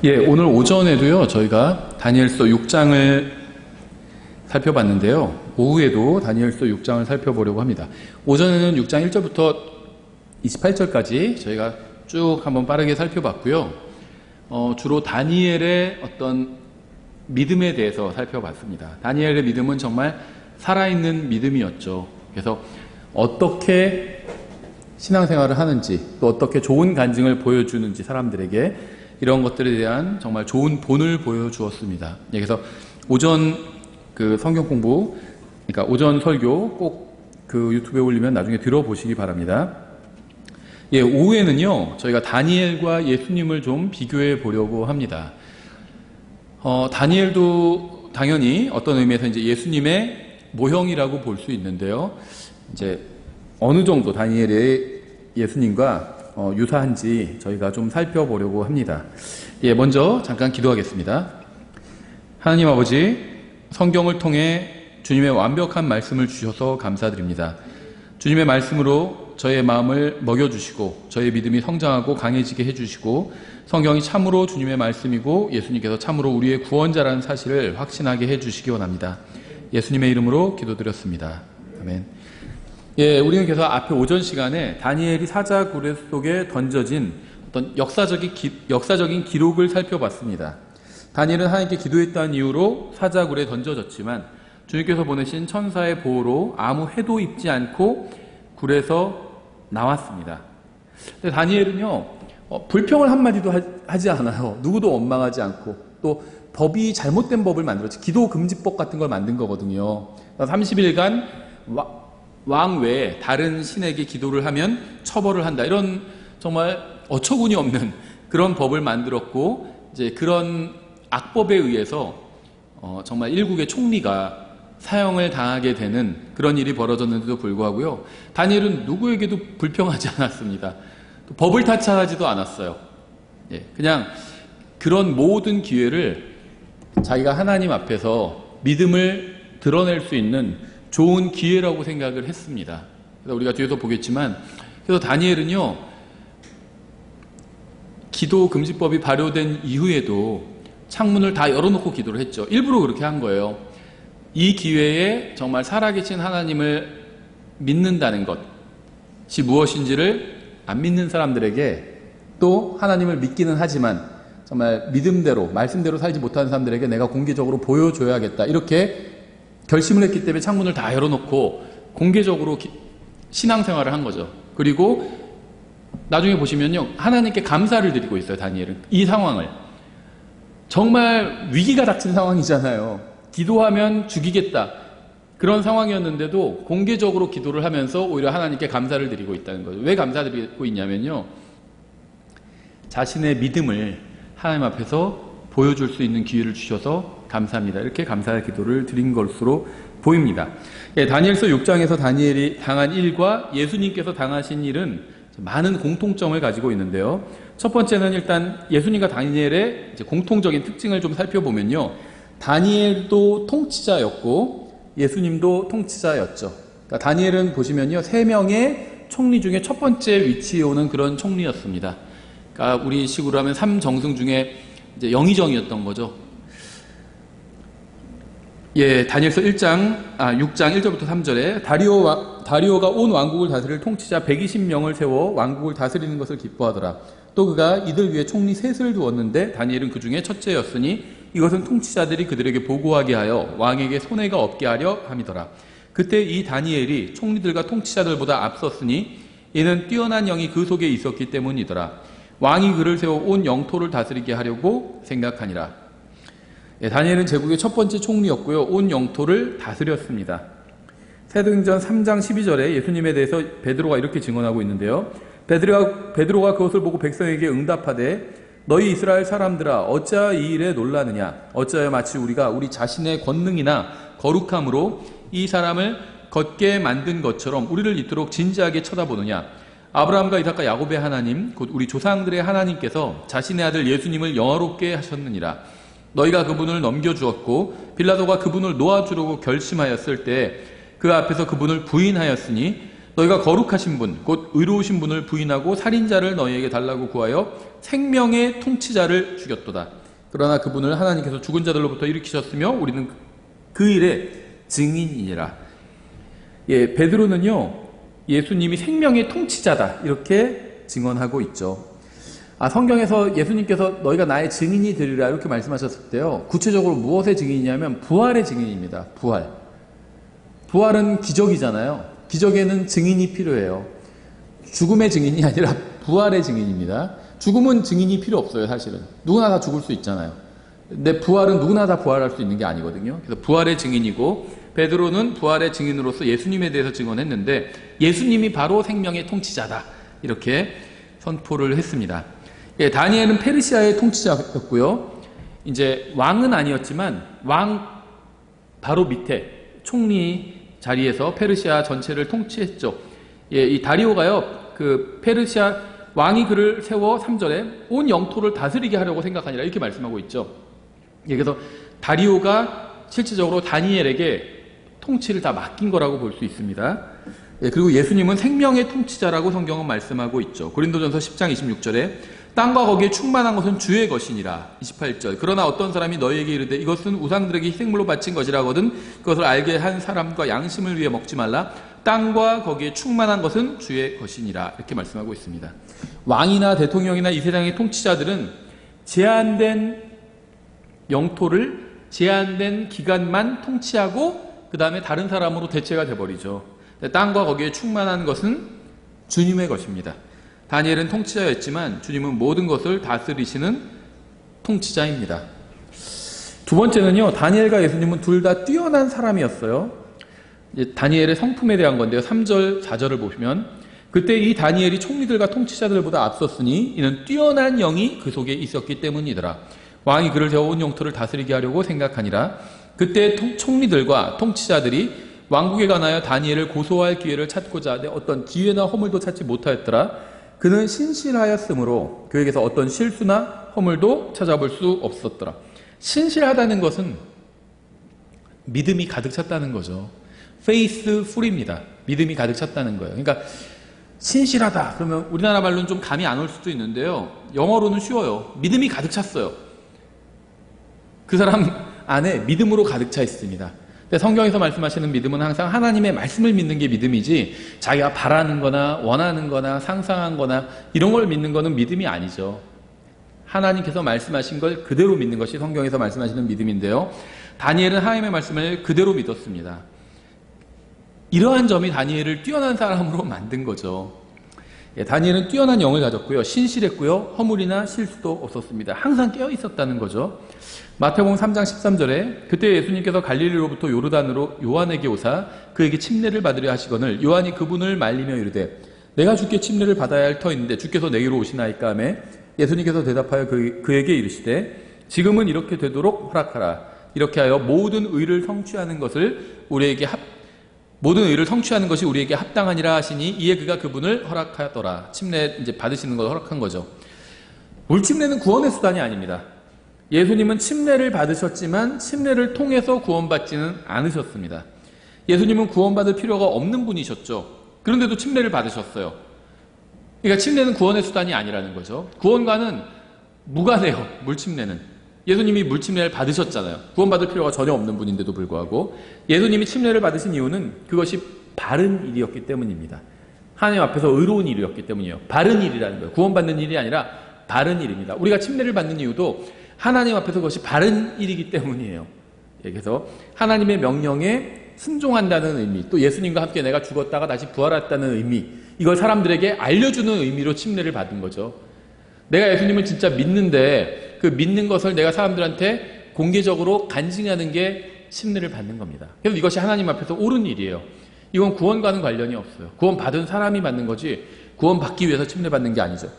예, 오늘 오전에도요, 저희가 다니엘서 6장을 살펴봤는데요. 오후에도 다니엘서 6장을 살펴보려고 합니다. 오전에는 6장 1절부터 28절까지 저희가 쭉 한번 빠르게 살펴봤고요. 주로 다니엘의 어떤 믿음에 대해서 살펴봤습니다. 다니엘의 믿음은 정말 살아있는 믿음이었죠. 그래서 어떻게 신앙생활을 하는지, 또 어떻게 좋은 간증을 보여주는지 사람들에게 이런 것들에 대한 정말 좋은 본을 보여주었습니다. 그래서 오전 그 성경 공부, 그러니까 오전 설교 꼭 그 유튜브에 올리면 나중에 들어보시기 바랍니다. 예, 오후에는요, 저희가 다니엘과 예수님을 좀 비교해 보려고 합니다. 다니엘도 당연히 어떤 의미에서 이제 예수님의 모형이라고 볼 수 있는데요. 이제 어느 정도 다니엘의 예수님과 유사한지 저희가 좀 살펴보려고 합니다. 예, 먼저 잠깐 기도하겠습니다. 하나님 아버지, 성경을 통해 주님의 완벽한 말씀을 주셔서 감사드립니다. 주님의 말씀으로 저의 마음을 먹여주시고 저의 믿음이 성장하고 강해지게 해주시고 성경이 참으로 주님의 말씀이고 예수님께서 참으로 우리의 구원자라는 사실을 확신하게 해주시기 원합니다. 예수님의 이름으로 기도드렸습니다. 아멘. 예, 우리는 그래서 앞에 오전 시간에 다니엘이 사자굴 속에 던져진 어떤 역사적인 기록을 살펴봤습니다. 다니엘은 하나님께 기도했다는 이유로 사자굴에 던져졌지만 주님께서 보내신 천사의 보호로 아무 해도 입지 않고 굴에서 나왔습니다. 근데 다니엘은요, 불평을 한마디도 하지 않아요. 누구도 원망하지 않고, 또 법이 잘못된 법을 만들었지, 기도금지법 같은 걸 만든 거거든요. 30일간 왕 외에 다른 신에게 기도를 하면 처벌을 한다, 이런 정말 어처구니 없는 그런 법을 만들었고, 이제 그런 악법에 의해서 정말 일국의 총리가 사형을 당하게 되는 그런 일이 벌어졌는데도 불구하고요, 다니엘은 누구에게도 불평하지 않았습니다. 또 법을 타찰하지도 않았어요. 예, 그냥 그런 모든 기회를 자기가 하나님 앞에서 믿음을 드러낼 수 있는 좋은 기회라고 생각을 했습니다. 그래서 우리가 뒤에서 보겠지만, 그래서 다니엘은요, 기도 금지법이 발효된 이후에도 창문을 다 열어놓고 기도를 했죠. 일부러 그렇게 한 거예요. 이 기회에 정말 살아계신 하나님을 믿는다는 것이 무엇인지를 안 믿는 사람들에게, 또 하나님을 믿기는 하지만 정말 믿음대로 말씀대로 살지 못하는 사람들에게 내가 공개적으로 보여줘야겠다, 이렇게 결심을 했기 때문에 창문을 다 열어놓고 공개적으로 신앙생활을 한 거죠. 그리고 나중에 보시면요, 하나님께 감사를 드리고 있어요. 다니엘은 이 상황을, 정말 위기가 닥친 상황이잖아요. 기도하면 죽이겠다, 그런 상황이었는데도 공개적으로 기도를 하면서 오히려 하나님께 감사를 드리고 있다는 거죠. 왜 감사드리고 있냐면요, 자신의 믿음을 하나님 앞에서 보여줄 수 있는 기회를 주셔서 감사합니다, 이렇게 감사의 기도를 드린 것으로 보입니다. 예, 다니엘서 6장에서 다니엘이 당한 일과 예수님께서 당하신 일은 많은 공통점을 가지고 있는데요. 첫 번째는 일단 예수님과 다니엘의 이제 공통적인 특징을 좀 살펴보면요, 다니엘도 통치자였고 예수님도 통치자였죠. 그러니까 다니엘은 보시면요, 3명의 총리 중에 첫 번째 위치에 오는 그런 총리였습니다. 그러니까 우리 식으로 하면 3정승 중에 이제 영의정이었던 거죠. 예, 다니엘서 6장 1절부터 3절에 다리오가 온 왕국을 다스릴 통치자 120명을 세워 왕국을 다스리는 것을 기뻐하더라. 또 그가 이들 위해 총리 셋을 두었는데 다니엘은 그 중에 첫째였으니 이것은 통치자들이 그들에게 보고하게 하여 왕에게 손해가 없게 하려 함이더라. 그때 이 다니엘이 총리들과 통치자들보다 앞섰으니 이는 뛰어난 영이 그 속에 있었기 때문이더라. 왕이 그를 세워 온 영토를 다스리게 하려고 생각하니라. 예, 다니엘은 제국의 첫 번째 총리였고요, 온 영토를 다스렸습니다. 사도행전 3장 12절에 예수님에 대해서 베드로가 이렇게 증언하고 있는데요, 베드로가 그것을 보고 백성에게 응답하되 너희 이스라엘 사람들아, 어찌하여 이 일에 놀라느냐? 어찌하여 마치 우리가 우리 자신의 권능이나 거룩함으로 이 사람을 걷게 만든 것처럼 우리를 이토록 진지하게 쳐다보느냐? 아브라함과 이삭과 야곱의 하나님, 곧 우리 조상들의 하나님께서 자신의 아들 예수님을 영화롭게 하셨느니라. 너희가 그분을 넘겨주었고 빌라도가 그분을 놓아주려고 결심하였을 때 그 앞에서 그분을 부인하였으니 너희가 거룩하신 분, 곧 의로우신 분을 부인하고 살인자를 너희에게 달라고 구하여 생명의 통치자를 죽였도다. 그러나 그분을 하나님께서 죽은 자들로부터 일으키셨으며 우리는 그 일의 증인이니라. 예, 베드로는요, 예수님이 생명의 통치자다 이렇게 증언하고 있죠. 성경에서 예수님께서 너희가 나의 증인이 되리라 이렇게 말씀하셨을 때요, 구체적으로 무엇의 증인이냐면 부활의 증인입니다. 부활은 기적이잖아요. 기적에는 증인이 필요해요. 죽음의 증인이 아니라 부활의 증인입니다. 죽음은 증인이 필요 없어요. 사실은 누구나 다 죽을 수 있잖아요. 근데 부활은 누구나 다 부활할 수 있는 게 아니거든요. 그래서 부활의 증인이고, 베드로는 부활의 증인으로서 예수님에 대해서 증언했는데 예수님이 바로 생명의 통치자다 이렇게 선포를 했습니다. 예, 다니엘은 페르시아의 통치자였고요. 이제 왕은 아니었지만 왕 바로 밑에 총리 자리에서 페르시아 전체를 통치했죠. 예, 이 다리오가요, 그 페르시아 왕이 그를 세워 3절에 온 영토를 다스리게 하려고 생각하니라 이렇게 말씀하고 있죠. 예, 그래서 다리오가 실질적으로 다니엘에게 통치를 다 맡긴 거라고 볼 수 있습니다. 예, 그리고 예수님은 생명의 통치자라고 성경은 말씀하고 있죠. 고린도전서 10장 26절에 땅과 거기에 충만한 것은 주의 것이니라. 28절 그러나 어떤 사람이 너희에게 이르되 이것은 우상들에게 희생물로 바친 것이라거든 그것을 알게 한 사람과 양심을 위해 먹지 말라. 땅과 거기에 충만한 것은 주의 것이니라. 이렇게 말씀하고 있습니다. 왕이나 대통령이나 이 세상의 통치자들은 제한된 영토를 제한된 기간만 통치하고 그 다음에 다른 사람으로 대체가 돼버리죠. 땅과 거기에 충만한 것은 주님의 것입니다. 다니엘은 통치자였지만 주님은 모든 것을 다스리시는 통치자입니다. 두 번째는요, 다니엘과 예수님은 둘 다 뛰어난 사람이었어요. 다니엘의 성품에 대한 건데요. 3절, 4절을 보시면 그때 이 다니엘이 총리들과 통치자들보다 앞섰으니 이는 뛰어난 영이 그 속에 있었기 때문이더라. 왕이 그를 세워 온 영토를 다스리게 하려고 생각하니라. 그때 총리들과 통치자들이 왕국에 관하여 다니엘을 고소할 기회를 찾고자 하되 어떤 기회나 허물도 찾지 못하였더라. 그는 신실하였으므로 그에게서 어떤 실수나 허물도 찾아볼 수 없었더라. 신실하다는 것은 믿음이 가득 찼다는 거죠. faithful입니다. 믿음이 가득 찼다는 거예요. 그러니까 신실하다 그러면 우리나라 말로는 좀 감이 안 올 수도 있는데요, 영어로는 쉬워요. 믿음이 가득 찼어요. 그 사람 안에 믿음으로 가득 차 있습니다. 성경에서 말씀하시는 믿음은 항상 하나님의 말씀을 믿는 게 믿음이지 자기가 바라는 거나 원하는 거나 상상한 거나 이런 걸 믿는 거는 믿음이 아니죠. 하나님께서 말씀하신 걸 그대로 믿는 것이 성경에서 말씀하시는 믿음인데요, 다니엘은 하나님의 말씀을 그대로 믿었습니다. 이러한 점이 다니엘을 뛰어난 사람으로 만든 거죠. 예, 다니엘은 뛰어난 영을 가졌고요, 신실했고요, 허물이나 실수도 없었습니다. 항상 깨어 있었다는 거죠. 마태복음 3장 13절에 그때 예수님께서 갈릴리로부터 요르단으로 요한에게 오사 그에게 침례를 받으려 하시거늘 요한이 그분을 말리며 이르되 내가 주께 침례를 받아야 할 터인데 주께서 내게로 오시나이까 하며 예수님께서 대답하여 그에게 이르시되 지금은 이렇게 되도록 허락하라. 이렇게 하여 모든 의를 성취하는 것이 우리에게 합당하니라 하시니 이에 그가 그분을 허락하더라. 침례 이제 받으시는 걸 허락한 거죠. 물침례는 구원의 수단이 아닙니다. 예수님은 침례를 받으셨지만 침례를 통해서 구원받지는 않으셨습니다. 예수님은 구원받을 필요가 없는 분이셨죠. 그런데도 침례를 받으셨어요. 그러니까 침례는 구원의 수단이 아니라는 거죠. 구원과는 무관해요. 물침례는. 예수님이 물침례를 받으셨잖아요. 구원받을 필요가 전혀 없는 분인데도 불구하고 예수님이 침례를 받으신 이유는 그것이 바른 일이었기 때문입니다. 하나님 앞에서 의로운 일이었기 때문이에요. 바른 일이라는 거예요. 구원받는 일이 아니라 바른 일입니다. 우리가 침례를 받는 이유도 하나님 앞에서 그것이 바른 일이기 때문이에요. 그래서 하나님의 명령에 순종한다는 의미, 또 예수님과 함께 내가 죽었다가 다시 부활했다는 의미, 이걸 사람들에게 알려주는 의미로 침례를 받은 거죠. 내가 예수님을 진짜 믿는데 그 믿는 것을 내가 사람들한테 공개적으로 간증하는 게 침례를 받는 겁니다. 그래서 이것이 하나님 앞에서 옳은 일이에요. 이건 구원과는 관련이 없어요. 구원 받은 사람이 받는 거지 구원 받기 위해서 침례 받는 게 아니죠.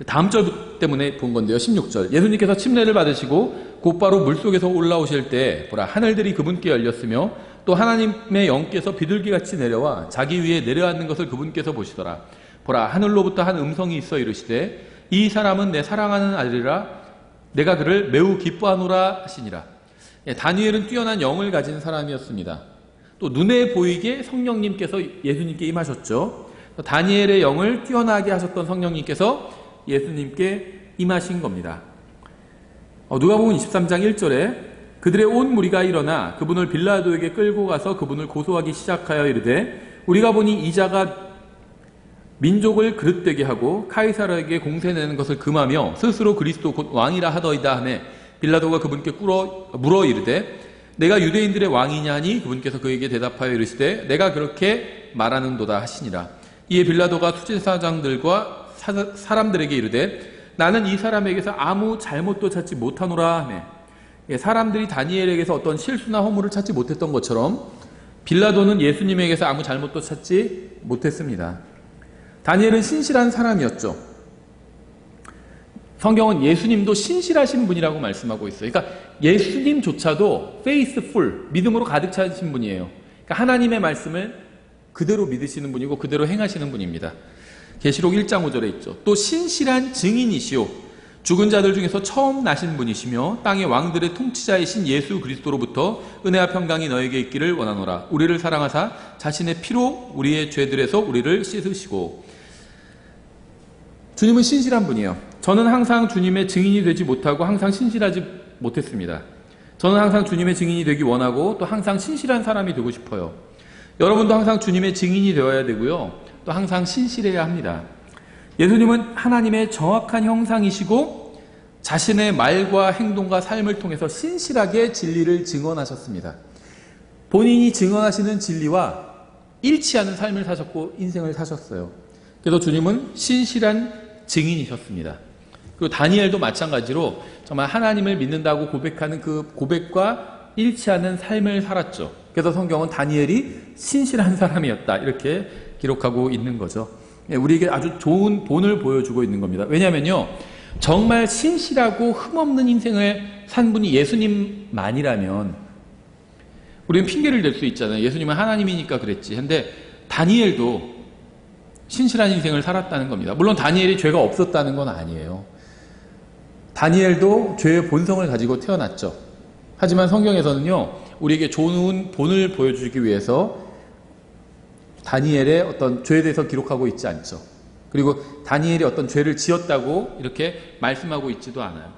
다음 절 때문에 본 건데요. 16절 예수님께서 침례를 받으시고 곧바로 물속에서 올라오실 때 보라 하늘들이 그분께 열렸으며 또 하나님의 영께서 비둘기같이 내려와 자기 위에 내려앉는 것을 그분께서 보시더라. 보라 하늘로부터 한 음성이 있어 이르시되 이 사람은 내 사랑하는 아들이라 내가 그를 매우 기뻐하노라 하시니라. 다니엘은 뛰어난 영을 가진 사람이었습니다. 또 또 눈에 보이게 성령님께서 예수님께 임하셨죠. 다니엘의 영을 뛰어나게 하셨던 성령님께서 예수님께 임하신 겁니다. 누가복음 23장 1절에 그들의 온 무리가 일어나 그분을 빌라도에게 끌고 가서 그분을 고소하기 시작하여 이르되 우리가 보니 이 자가 민족을 그릇되게 하고 카이사르에게 공세내는 것을 금하며 스스로 그리스도 곧 왕이라 하더이다 하매 빌라도가 그분께 물어 이르되 내가 유대인들의 왕이냐 하니 그분께서 그에게 대답하여 이르시되 내가 그렇게 말하는도다 하시니라. 이에 빌라도가 수제사장들과 사람들에게 이르되 나는 이 사람에게서 아무 잘못도 찾지 못하노라 하매 사람들이 다니엘에게서 어떤 실수나 허물을 찾지 못했던 것처럼 빌라도는 예수님에게서 아무 잘못도 찾지 못했습니다. 다니엘은 신실한 사람이었죠. 성경은 예수님도 신실하신 분이라고 말씀하고 있어요. 그러니까 예수님조차도 faithful, 믿음으로 가득 차신 분이에요. 그러니까 하나님의 말씀을 그대로 믿으시는 분이고 그대로 행하시는 분입니다. 계시록 1장 5절에 있죠. 또 신실한 증인이시오 죽은 자들 중에서 처음 나신 분이시며 땅의 왕들의 통치자이신 예수 그리스도로부터 은혜와 평강이 너에게 있기를 원하노라. 우리를 사랑하사 자신의 피로 우리의 죄들에서 우리를 씻으시고. 주님은 신실한 분이에요. 저는 항상 주님의 증인이 되지 못하고 항상 신실하지 못했습니다. 저는 항상 주님의 증인이 되기 원하고 또 항상 신실한 사람이 되고 싶어요. 여러분도 항상 주님의 증인이 되어야 되고요. 또 항상 신실해야 합니다. 예수님은 하나님의 정확한 형상이시고 자신의 말과 행동과 삶을 통해서 신실하게 진리를 증언하셨습니다. 본인이 증언하시는 진리와 일치하는 삶을 사셨고 인생을 사셨어요. 그래서 주님은 신실한 증인이셨습니다. 그리고 다니엘도 마찬가지로 정말 하나님을 믿는다고 고백하는 그 고백과 일치하는 삶을 살았죠. 그래서 성경은 다니엘이 신실한 사람이었다 이렇게 기록하고 있는 거죠. 우리에게 아주 좋은 본을 보여주고 있는 겁니다. 왜냐하면요, 정말 신실하고 흠없는 인생을 산 분이 예수님만이라면 우리는 핑계를 댈 수 있잖아요. 예수님은 하나님이니까 그랬지. 근데 다니엘도 신실한 인생을 살았다는 겁니다. 물론 다니엘이 죄가 없었다는 건 아니에요. 다니엘도 죄의 본성을 가지고 태어났죠. 하지만 성경에서는요, 우리에게 좋은 본을 보여주기 위해서 다니엘의 어떤 죄에 대해서 기록하고 있지 않죠. 그리고 다니엘이 어떤 죄를 지었다고 이렇게 말씀하고 있지도 않아요.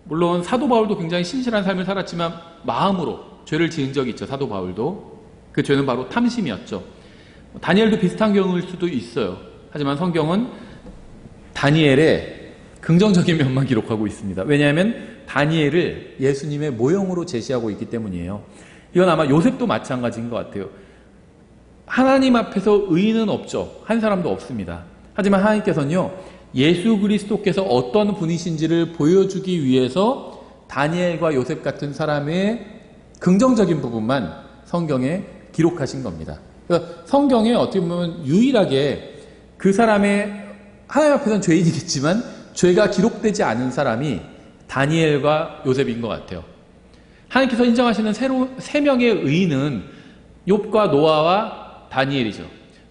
물론 사도 바울도 굉장히 신실한 삶을 살았지만 마음으로 죄를 지은 적이 있죠. 사도 바울도. 그 죄는 바로 탐심이었죠. 다니엘도 비슷한 경우일 수도 있어요. 하지만 성경은 다니엘의 긍정적인 면만 기록하고 있습니다. 왜냐하면 다니엘을 예수님의 모형으로 제시하고 있기 때문이에요. 이건 아마 요셉도 마찬가지인 것 같아요. 하나님 앞에서 의인은 없죠. 한 사람도 없습니다. 하지만 하나님께서는요, 예수 그리스도께서 어떤 분이신지를 보여주기 위해서 다니엘과 요셉 같은 사람의 긍정적인 부분만 성경에 기록하신 겁니다. 그러니까 성경에 어떻게 보면 유일하게 그 사람의 하나님 앞에서는 죄인이겠지만 죄가 기록되지 않은 사람이 다니엘과 요셉인 것 같아요. 하나님께서 인정하시는 세 명의 의인은 욥과 노아와 다니엘이죠.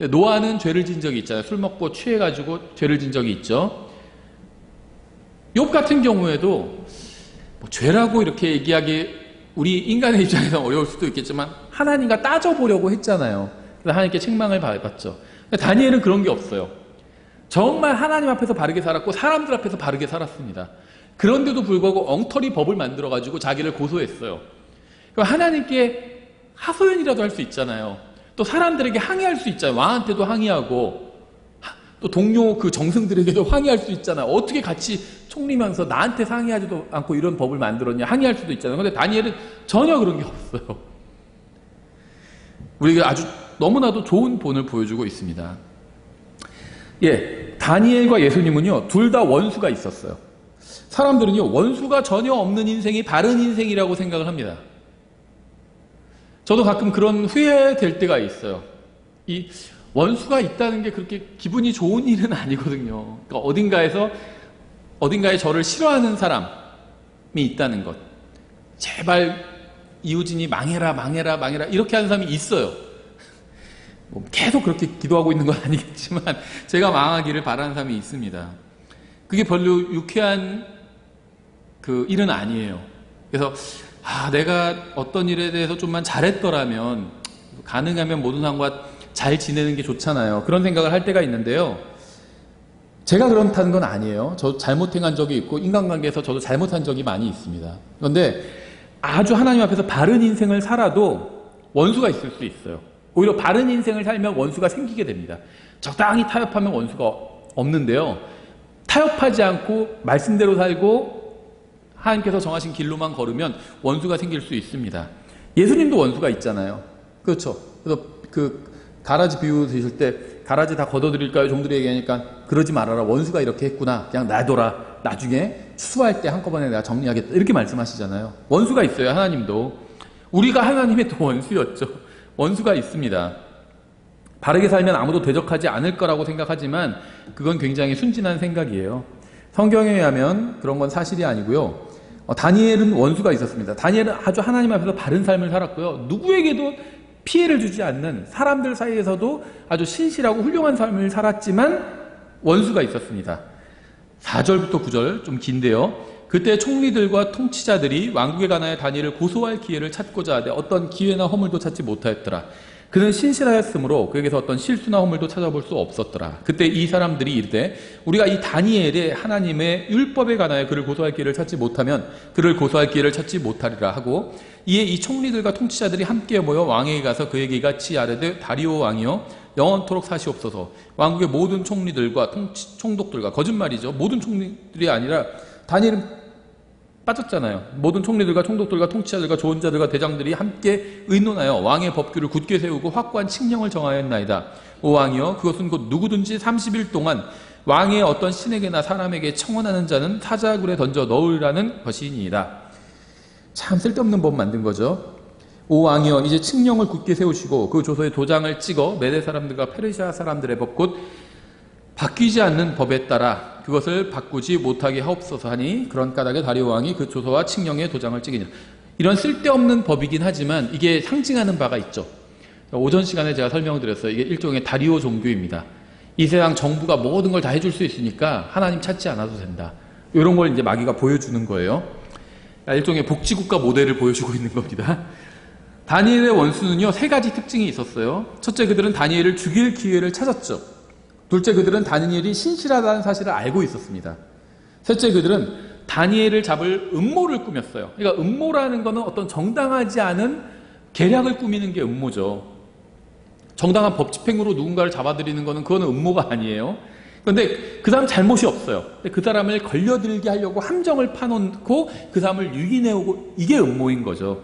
노아는 죄를 진 적이 있잖아요. 술 먹고 취해가지고 죄를 진 적이 있죠. 욥 같은 경우에도 뭐 죄라고 이렇게 얘기하기 우리 인간의 입장에서 어려울 수도 있겠지만 하나님과 따져보려고 했잖아요. 그래서 하나님께 책망을 받았죠. 다니엘은 그런 게 없어요. 정말 하나님 앞에서 바르게 살았고 사람들 앞에서 바르게 살았습니다. 그런데도 불구하고 엉터리 법을 만들어가지고 자기를 고소했어요. 그럼 하나님께 하소연이라도 할 수 있잖아요. 또 사람들에게 항의할 수 있잖아요. 왕한테도 항의하고 또 동료 그 정승들에게도 항의할 수 있잖아요. 어떻게 같이 총리면서 나한테 상의하지도 않고 이런 법을 만들었냐 항의할 수도 있잖아요. 그런데 다니엘은 전혀 그런 게 없어요. 우리가 아주 너무나도 좋은 본을 보여주고 있습니다. 다니엘과 예수님은요, 둘 다 원수가 있었어요. 사람들은요, 원수가 전혀 없는 인생이 바른 인생이라고 생각을 합니다. 저도 가끔 그런 후회될 때가 있어요. 이 원수가 있다는 게 그렇게 기분이 좋은 일은 아니거든요. 그러니까 어딘가에 저를 싫어하는 사람이 있다는 것. 제발 이우진이 망해라, 망해라, 망해라 이렇게 하는 사람이 있어요. 뭐 계속 그렇게 기도하고 있는 건 아니겠지만 제가 망하기를 바라는 사람이 있습니다. 그게 별로 유쾌한 그 일은 아니에요. 그래서 내가 어떤 일에 대해서 좀만 잘했더라면 가능하면 모든 사람과 잘 지내는 게 좋잖아요. 그런 생각을 할 때가 있는데요. 제가 그렇다는 건 아니에요. 저 잘못한 적이 있고 인간관계에서 저도 잘못한 적이 많이 있습니다. 그런데 아주 하나님 앞에서 바른 인생을 살아도 원수가 있을 수 있어요. 오히려 바른 인생을 살면 원수가 생기게 됩니다. 적당히 타협하면 원수가 없는데요. 타협하지 않고 말씀대로 살고 하나님께서 정하신 길로만 걸으면 원수가 생길 수 있습니다. 예수님도 원수가 있잖아요. 그렇죠. 그래서 가라지 비유 드실 때 가라지 다 걷어드릴까요? 종들이 얘기하니까 그러지 말아라. 원수가 이렇게 했구나. 그냥 놔둬라. 나중에 추수할 때 한꺼번에 내가 정리하겠다. 이렇게 말씀하시잖아요. 원수가 있어요. 하나님도. 우리가 하나님의 또 원수였죠. 원수가 있습니다. 바르게 살면 아무도 대적하지 않을 거라고 생각하지만 그건 굉장히 순진한 생각이에요. 성경에 의하면 그런 건 사실이 아니고요. 다니엘은 원수가 있었습니다. 다니엘은 아주 하나님 앞에서 바른 삶을 살았고요. 누구에게도 피해를 주지 않는 사람들 사이에서도 아주 신실하고 훌륭한 삶을 살았지만 원수가 있었습니다. 4절부터 9절 좀 긴데요. 그때 총리들과 통치자들이 왕국에 관하여 다니엘을 고소할 기회를 찾고자 하되 어떤 기회나 허물도 찾지 못하였더라. 그는 신실하였으므로 그에게서 어떤 실수나 허물도 찾아볼 수 없었더라. 그때 이 사람들이 이르되 우리가 이 다니엘의 하나님의 율법에 관하여 그를 고소할 기회를 찾지 못하면 그를 고소할 기회를 찾지 못하리라 하고 이에 이 총리들과 통치자들이 함께 모여 왕에게 가서 그에게 이같이 아뢰되 다리오 왕이여 영원토록 사시옵소서. 왕국의 모든 총리들과 총독들과 거짓말이죠. 모든 총리들이 아니라 다니엘은 빠졌잖아요. 모든 총리들과 총독들과 통치자들과 조언자들과 대장들이 함께 의논하여 왕의 법규를 굳게 세우고 확고한 칙령을 정하였나이다. 오 왕이여 그것은 곧 누구든지 30일 동안 왕의 어떤 신에게나 사람에게 청원하는 자는 사자굴에 던져 넣으라는 것이니이다. 참 쓸데없는 법 만든 거죠. 오 왕이여 이제 칙령을 굳게 세우시고 그 조서에 도장을 찍어 메대 사람들과 페르시아 사람들의 법 곧 바뀌지 않는 법에 따라 그것을 바꾸지 못하게 하옵소서 하니 그런 까닭에 다리오 왕이 그 조서와 칙령에 도장을 찍으니라. 이런 쓸데없는 법이긴 하지만 이게 상징하는 바가 있죠. 오전 시간에 제가 설명을 드렸어요. 이게 일종의 다리오 종교입니다. 이 세상 정부가 모든 걸 다 해줄 수 있으니까 하나님 찾지 않아도 된다. 이런 걸 이제 마귀가 보여주는 거예요. 일종의 복지국가 모델을 보여주고 있는 겁니다. 다니엘의 원수는요 3가지 특징이 있었어요. 첫째, 그들은 다니엘을 죽일 기회를 찾았죠. 둘째, 그들은 다니엘이 신실하다는 사실을 알고 있었습니다. 셋째, 그들은 다니엘을 잡을 음모를 꾸몄어요. 그러니까 음모라는 것은 어떤 정당하지 않은 계략을 꾸미는 게 음모죠. 정당한 법 집행으로 누군가를 잡아들이는 것은 그건 음모가 아니에요. 그런데 그 사람 잘못이 없어요. 근데 그 사람을 걸려들게 하려고 함정을 파놓고 그 사람을 유인해오고 이게 음모인 거죠.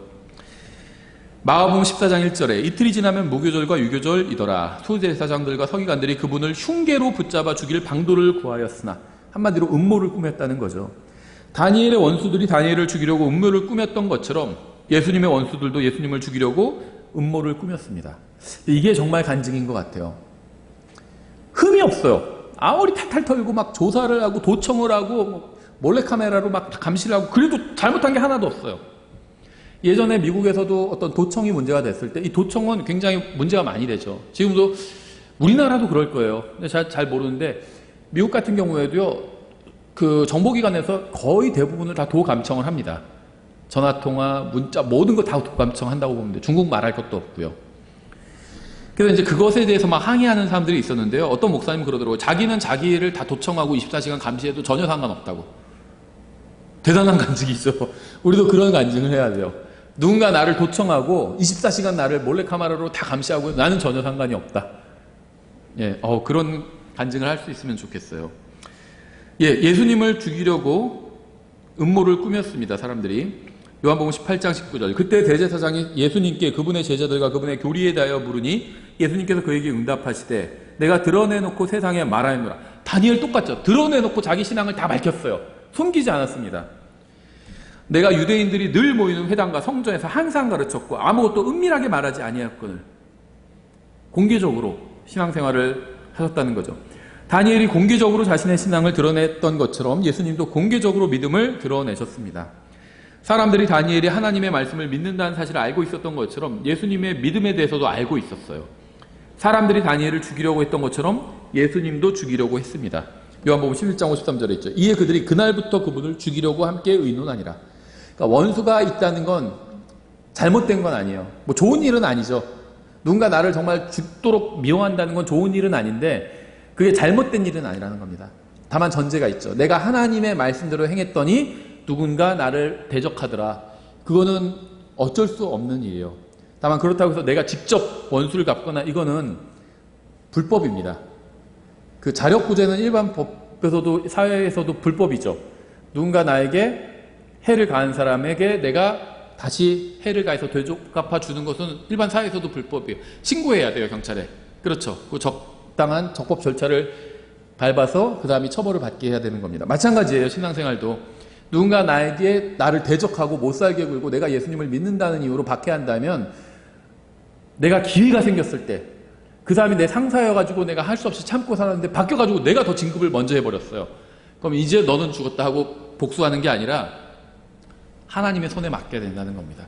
마가복음 14장 1절에 이틀이 지나면 무교절과 유교절이더라. 수제사장들과 서기관들이 그분을 흉계로 붙잡아 죽일 방도를 구하였으나 한마디로 음모를 꾸몄다는 거죠. 다니엘의 원수들이 다니엘을 죽이려고 음모를 꾸몄던 것처럼 예수님의 원수들도 예수님을 죽이려고 음모를 꾸몄습니다. 이게 정말 간증인 것 같아요. 흠이 없어요. 아무리 탈탈 털고 막 조사를 하고 도청을 하고 몰래카메라로 막 감시를 하고 그래도 잘못한 게 하나도 없어요. 예전에 미국에서도 어떤 도청이 문제가 됐을 때 이 도청은 굉장히 문제가 많이 되죠. 지금도 우리나라도 그럴 거예요. 근데 잘 모르는데 미국 같은 경우에도요. 그 정보기관에서 거의 대부분을 다 도감청을 합니다. 전화통화, 문자 모든 거 다 도감청한다고 보면 돼요. 중국 말할 것도 없고요. 그래서 이제 그것에 대해서 막 항의하는 사람들이 있었는데요. 어떤 목사님은 그러더라고요. 자기는 자기를 다 도청하고 24시간 감시해도 전혀 상관없다고. 대단한 간증이죠. 우리도 그런 간증을 해야 돼요. 누군가 나를 도청하고 24시간 나를 몰래카메라로 다 감시하고 나는 전혀 상관이 없다. 예, 그런 간증을 할 수 있으면 좋겠어요. 예, 예수님을 죽이려고 음모를 꾸몄습니다. 사람들이. 요한복음 18장 19절. 그때 대제사장이 예수님께 그분의 제자들과 그분의 교리에 대하여 물으니 예수님께서 그에게 응답하시되 내가 드러내놓고 세상에 말하노라. 다니엘 똑같죠. 드러내놓고 자기 신앙을 다 밝혔어요. 숨기지 않았습니다. 내가 유대인들이 늘 모이는 회당과 성전에서 항상 가르쳤고 아무것도 은밀하게 말하지 아니하였거늘. 공개적으로 신앙생활을 하셨다는 거죠. 다니엘이 공개적으로 자신의 신앙을 드러냈던 것처럼 예수님도 공개적으로 믿음을 드러내셨습니다. 사람들이 다니엘이 하나님의 말씀을 믿는다는 사실을 알고 있었던 것처럼 예수님의 믿음에 대해서도 알고 있었어요. 사람들이 다니엘을 죽이려고 했던 것처럼 예수님도 죽이려고 했습니다. 요한복음 11장 53절에 있죠. 이에 그들이 그날부터 그분을 죽이려고 함께 의논하니라. 그러니까 원수가 있다는 건 잘못된 건 아니에요. 뭐 좋은 일은 아니죠. 누군가 나를 정말 죽도록 미워한다는 건 좋은 일은 아닌데 그게 잘못된 일은 아니라는 겁니다. 다만 전제가 있죠. 내가 하나님의 말씀대로 행했더니 누군가 나를 대적하더라. 그거는 어쩔 수 없는 일이에요. 다만 그렇다고 해서 내가 직접 원수를 갚거나 이거는 불법입니다. 그 자력구제는 일반 법에서도 사회에서도 불법이죠. 누군가 나에게 해를 가한 사람에게 내가 다시 해를 가해서 되갚아 주는 것은 일반 사회에서도 불법이에요. 신고해야 돼요, 경찰에. 그렇죠. 그 적당한 적법 절차를 밟아서 그 다음에 처벌을 받게 해야 되는 겁니다. 마찬가지예요, 신앙생활도. 누군가 나에게 나를 대적하고 못살게 굴고 내가 예수님을 믿는다는 이유로 박해한다면 내가 기회가 생겼을 때 그 사람이 내 상사여가지고 내가 할 수 없이 참고 살았는데 바뀌어가지고 내가 더 진급을 먼저 해버렸어요. 그럼 이제 너는 죽었다 하고 복수하는 게 아니라 하나님의 손에 맡겨야 된다는 겁니다.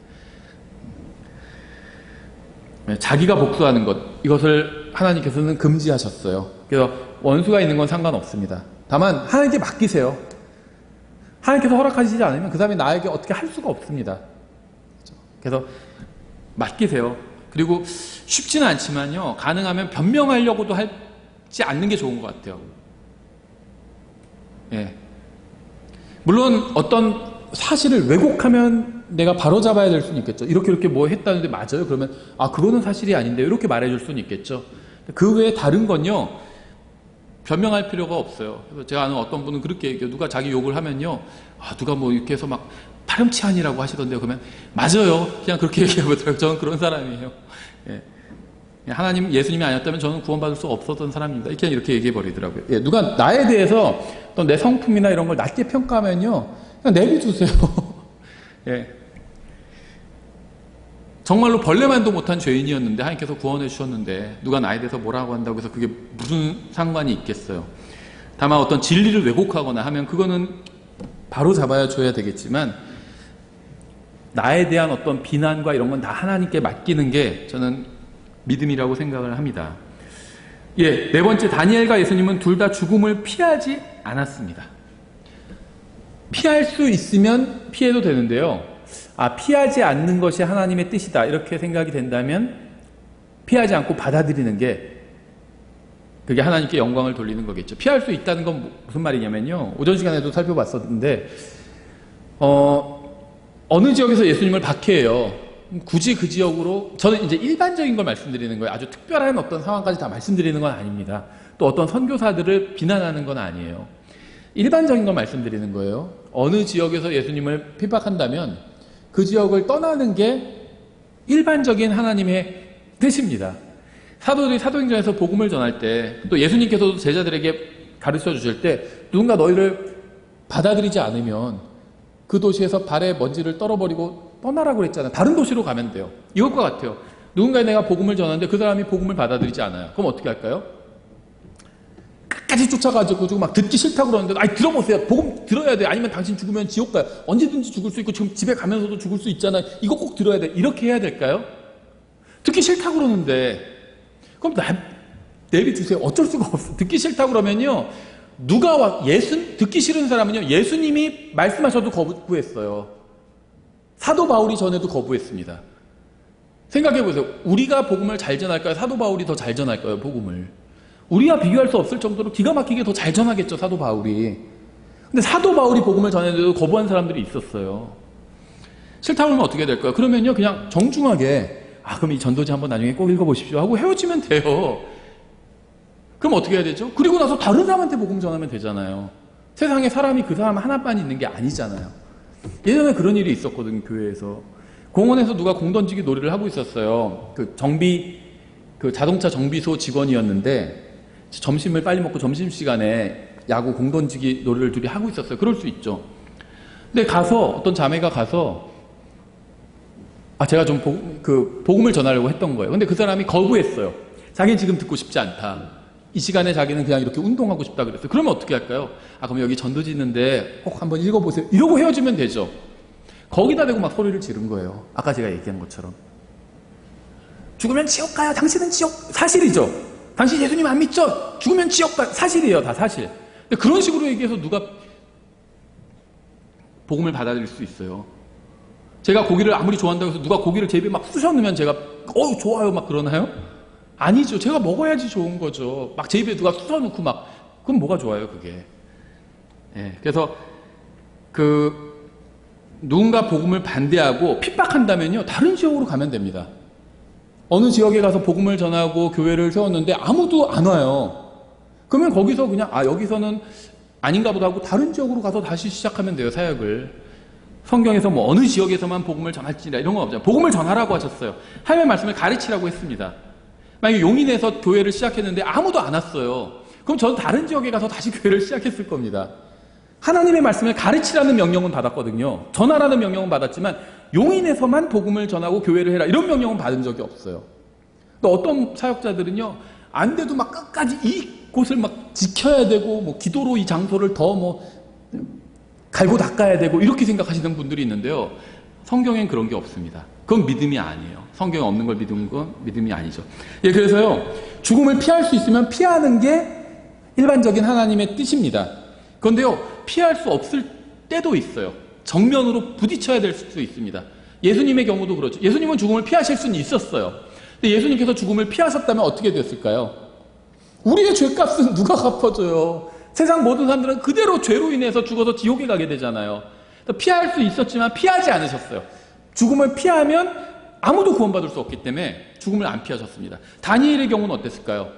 자기가 복수하는 것, 이것을 하나님께서는 금지하셨어요. 그래서 원수가 있는 건 상관없습니다. 다만 하나님께 맡기세요. 하나님께서 허락하시지 않으면 그 사람이 나에게 어떻게 할 수가 없습니다. 그래서 맡기세요. 그리고 쉽지는 않지만요, 가능하면 변명하려고도 하지 않는 게 좋은 것 같아요. 예. 물론 어떤 사실을 왜곡하면 내가 바로잡아야 될 수는 있겠죠. 이렇게 뭐 했다는데 맞아요? 그러면 그거는 사실이 아닌데 이렇게 말해줄 수는 있겠죠. 그 외에 다른 건요, 변명할 필요가 없어요. 그래서 제가 아는 어떤 분은 그렇게 얘기해요. 누가 자기 욕을 하면요, 누가 뭐 이렇게 해서 막 파렴치한이라고 하시던데요. 그러면 맞아요, 그냥 그렇게 얘기해보더라고요. 저는 그런 사람이에요. 예. 하나님, 예수님이 아니었다면 저는 구원받을 수 없었던 사람입니다. 이렇게 얘기해버리더라고요. 예. 누가 나에 대해서 또 내 성품이나 이런 걸 낮게 평가하면요, 그냥 내비두세요. 예. 정말로 벌레만도 못한 죄인이었는데 하나님께서 구원해 주셨는데 누가 나에 대해서 뭐라고 한다고 해서 그게 무슨 상관이 있겠어요. 다만 어떤 진리를 왜곡하거나 하면 그거는 바로 잡아야 줘야 되겠지만 나에 대한 어떤 비난과 이런 건 다 하나님께 맡기는 게 저는 믿음이라고 생각을 합니다. 예, 네 번째, 다니엘과 예수님은 둘 다 죽음을 피하지 않았습니다. 피할 수 있으면 피해도 되는데요. 피하지 않는 것이 하나님의 뜻이다, 이렇게 생각이 된다면 피하지 않고 받아들이는 게 그게 하나님께 영광을 돌리는 거겠죠. 피할 수 있다는 건 무슨 말이냐면요, 오전 시간에도 살펴봤었는데 어느 지역에서 예수님을 박해해요. 굳이 그 지역으로, 저는 이제 일반적인 걸 말씀드리는 거예요. 아주 특별한 어떤 상황까지 다 말씀드리는 건 아닙니다. 또 어떤 선교사들을 비난하는 건 아니에요. 일반적인 걸 말씀드리는 거예요. 어느 지역에서 예수님을 핍박한다면 그 지역을 떠나는 게 일반적인 하나님의 뜻입니다. 사도들이 사도행전에서 복음을 전할 때, 또 예수님께서도 제자들에게 가르쳐 주실 때 누군가 너희를 받아들이지 않으면 그 도시에서 발에 먼지를 떨어버리고 떠나라고 그랬잖아요. 다른 도시로 가면 돼요. 이것과 같아요. 누군가 내가 복음을 전하는데 그 사람이 복음을 받아들이지 않아요. 그럼 어떻게 할까요? 끝까지 쫓아가지고 막 듣기 싫다고 그러는데 들어보세요. 복음 들어야 돼. 아니면 당신 죽으면 지옥 가요. 언제든지 죽을 수 있고 지금 집에 가면서도 죽을 수 있잖아요. 이거 꼭 들어야 돼. 이렇게 해야 될까요? 듣기 싫다고 그러는데 그럼 내비두세요. 어쩔 수가 없어. 듣기 싫다고 그러면요, 듣기 싫은 사람은요, 예수님이 말씀하셔도 거부했어요. 사도 바울이 전에도 거부했습니다. 생각해보세요. 우리가 복음을 잘 전할까요? 사도 바울이 더 잘 전할까요? 복음을. 우리와 비교할 수 없을 정도로 기가 막히게 더 잘 전하겠죠, 사도 바울이. 근데 사도 바울이 복음을 전했는데도 거부한 사람들이 있었어요. 싫다고 하면 어떻게 될까요? 그러면요, 그냥 정중하게 그럼 이 전도지 한번 나중에 꼭 읽어보십시오 하고 헤어지면 돼요. 그럼 어떻게 해야 되죠? 그리고 나서 다른 사람한테 복음 전하면 되잖아요. 세상에 사람이 그 사람 하나만 있는 게 아니잖아요. 예전에 그런 일이 있었거든요, 교회에서. 공원에서 누가 공 던지기 놀이를 하고 있었어요. 그 자동차 정비소 직원이었는데 점심을 빨리 먹고 점심시간에 야구 공 던지기 놀이를 둘이 하고 있었어요. 그럴 수 있죠. 근데 어떤 자매가 가서 제가 좀 복음을 전하려고 했던 거예요. 근데 그 사람이 거부했어요. 자기는 지금 듣고 싶지 않다. 이 시간에 자기는 그냥 이렇게 운동하고 싶다 그랬어요. 그러면 어떻게 할까요? 그럼 여기 전도지 있는데 꼭 한번 읽어보세요. 이러고 헤어지면 되죠. 거기다 대고 막 소리를 지른 거예요. 아까 제가 얘기한 것처럼. 죽으면 지옥 가요. 당신은 지옥. 사실이죠. 당신 예수님 안 믿죠? 죽으면 지옥 가요. 사실이에요. 다 사실. 근데 그런 식으로 얘기해서 누가 복음을 받아들일 수 있어요? 제가 고기를 아무리 좋아한다고 해서 누가 고기를 제 입에 막 쑤셔 넣으면 제가 좋아요 막 그러나요? 아니죠. 제가 먹어야지 좋은 거죠. 막 제 입에 누가 쑤셔 넣고 막 그럼 뭐가 좋아요 그게. 예, 그래서 누군가 복음을 반대하고 핍박한다면요 다른 지역으로 가면 됩니다. 어느 지역에 가서 복음을 전하고 교회를 세웠는데 아무도 안 와요. 그러면 거기서 그냥 여기서는 아닌가 보다 하고 다른 지역으로 가서 다시 시작하면 돼요, 사역을. 성경에서 뭐 어느 지역에서만 복음을 전할지라 이런 건 없잖아요. 복음을 전하라고 하셨어요. 하나님의 말씀을 가르치라고 했습니다. 만약에 용인에서 교회를 시작했는데 아무도 안 왔어요. 그럼 저는 다른 지역에 가서 다시 교회를 시작했을 겁니다. 하나님의 말씀을 가르치라는 명령은 받았거든요. 전하라는 명령은 받았지만 용인에서만 복음을 전하고 교회를 해라 이런 명령은 받은 적이 없어요. 또 어떤 사역자들은요 안 돼도 막 끝까지 이곳을 막 지켜야 되고 뭐 기도로 이 장소를 더 갈고 닦아야 되고 이렇게 생각하시는 분들이 있는데요. 성경엔 그런 게 없습니다. 그건 믿음이 아니에요. 성경에 없는 걸 믿는 건 믿음이 아니죠. 예, 그래서요 죽음을 피할 수 있으면 피하는 게 일반적인 하나님의 뜻입니다. 그런데요 피할 수 없을 때도 있어요. 정면으로 부딪혀야 될 수도 있습니다. 예수님의 경우도 그렇죠. 예수님은 죽음을 피하실 수는 있었어요. 근데 예수님께서 죽음을 피하셨다면 어떻게 됐을까요? 우리의 죄값은 누가 갚아줘요? 세상 모든 사람들은 그대로 죄로 인해서 죽어서 지옥에 가게 되잖아요. 피할 수 있었지만 피하지 않으셨어요. 죽음을 피하면 아무도 구원받을 수 없기 때문에 죽음을 안 피하셨습니다. 다니엘의 경우는 어땠을까요?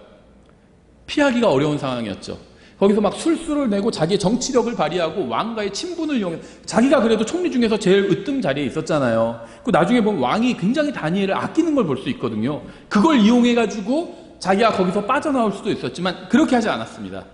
피하기가 어려운 상황이었죠. 거기서 막 술수를 내고 자기의 정치력을 발휘하고 왕과의 친분을 이용해 자기가 그래도 총리 중에서 제일 으뜸 자리에 있었잖아요. 그 나중에 보면 왕이 굉장히 다니엘을 아끼는 걸 볼 수 있거든요. 그걸 이용해가지고 자기가 거기서 빠져나올 수도 있었지만 그렇게 하지 않았습니다.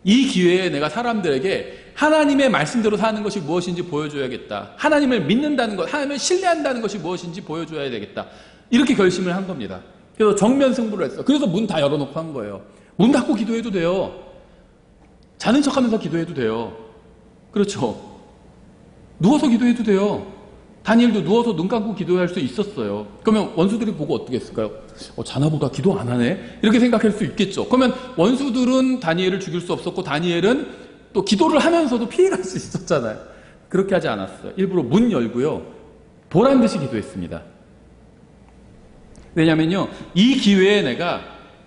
이 기회에 내가 사람들에게 하나님의 말씀대로 사는 것이 무엇인지 보여줘야겠다. 하나님을 믿는다는 것, 하나님을 신뢰한다는 것이 무엇인지 보여줘야 되겠다. 이렇게 결심을 한 겁니다. 그래서 정면 승부를 했어요. 그래서 문 다 열어놓고 한 거예요. 문 닫고 기도해도 돼요. 자는 척하면서 기도해도 돼요. 그렇죠. 누워서 기도해도 돼요. 다니엘도 누워서 눈 감고 기도할 수 있었어요. 그러면 원수들이 보고 어떻게 했을까요? 자나보다 기도 안 하네? 이렇게 생각할 수 있겠죠. 그러면 원수들은 다니엘을 죽일 수 없었고 다니엘은 또 기도를 하면서도 피해갈 수 있었잖아요. 그렇게 하지 않았어요. 일부러 문 열고요. 보란듯이 기도했습니다. 왜냐면요. 이 기회에 내가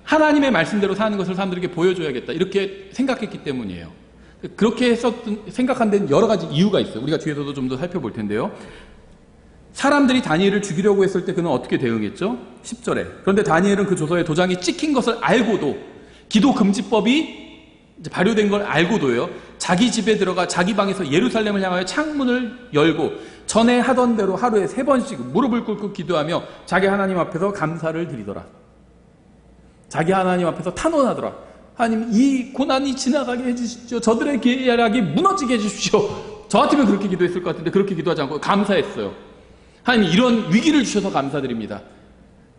하나님의 말씀대로 사는 것을 사람들에게 보여줘야겠다. 이렇게 생각했기 때문이에요. 그렇게 생각한 데는 여러 가지 이유가 있어요. 우리가 뒤에서도 좀 더 살펴볼 텐데요. 사람들이 다니엘을 죽이려고 했을 때 그는 어떻게 대응했죠? 10절에. 그런데 다니엘은 그 조서에 도장이 찍힌 것을 알고도 기도 금지법이 발효된 걸 알고도요. 자기 집에 들어가 자기 방에서 예루살렘을 향하여 창문을 열고 전에 하던 대로 하루에 3번씩 무릎을 꿇고 기도하며 자기 하나님 앞에서 감사를 드리더라. 자기 하나님 앞에서 탄원하더라. 하나님 이 고난이 지나가게 해주십시오. 저들의 계략이 무너지게 해주십시오. 저 같으면 그렇게 기도했을 것 같은데 그렇게 기도하지 않고 감사했어요. 하나님 이런 위기를 주셔서 감사드립니다.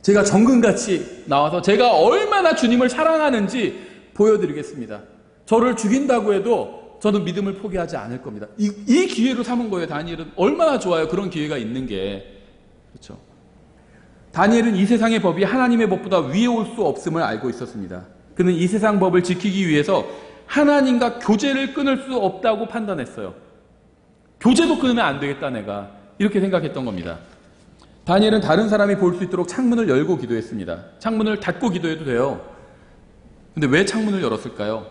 제가 정금같이 나와서 제가 얼마나 주님을 사랑하는지 보여드리겠습니다. 저를 죽인다고 해도 저는 믿음을 포기하지 않을 겁니다. 이 기회로 삼은 거예요. 다니엘은 얼마나 좋아요. 그런 기회가 있는 게. 그렇죠. 다니엘은 이 세상의 법이 하나님의 법보다 위에 올 수 없음을 알고 있었습니다. 그는 이 세상 법을 지키기 위해서 하나님과 교제를 끊을 수 없다고 판단했어요. 교제도 끊으면 안 되겠다 내가. 이렇게 생각했던 겁니다. 다니엘은 다른 사람이 볼 수 있도록 창문을 열고 기도했습니다. 창문을 닫고 기도해도 돼요. 근데 왜 창문을 열었을까요?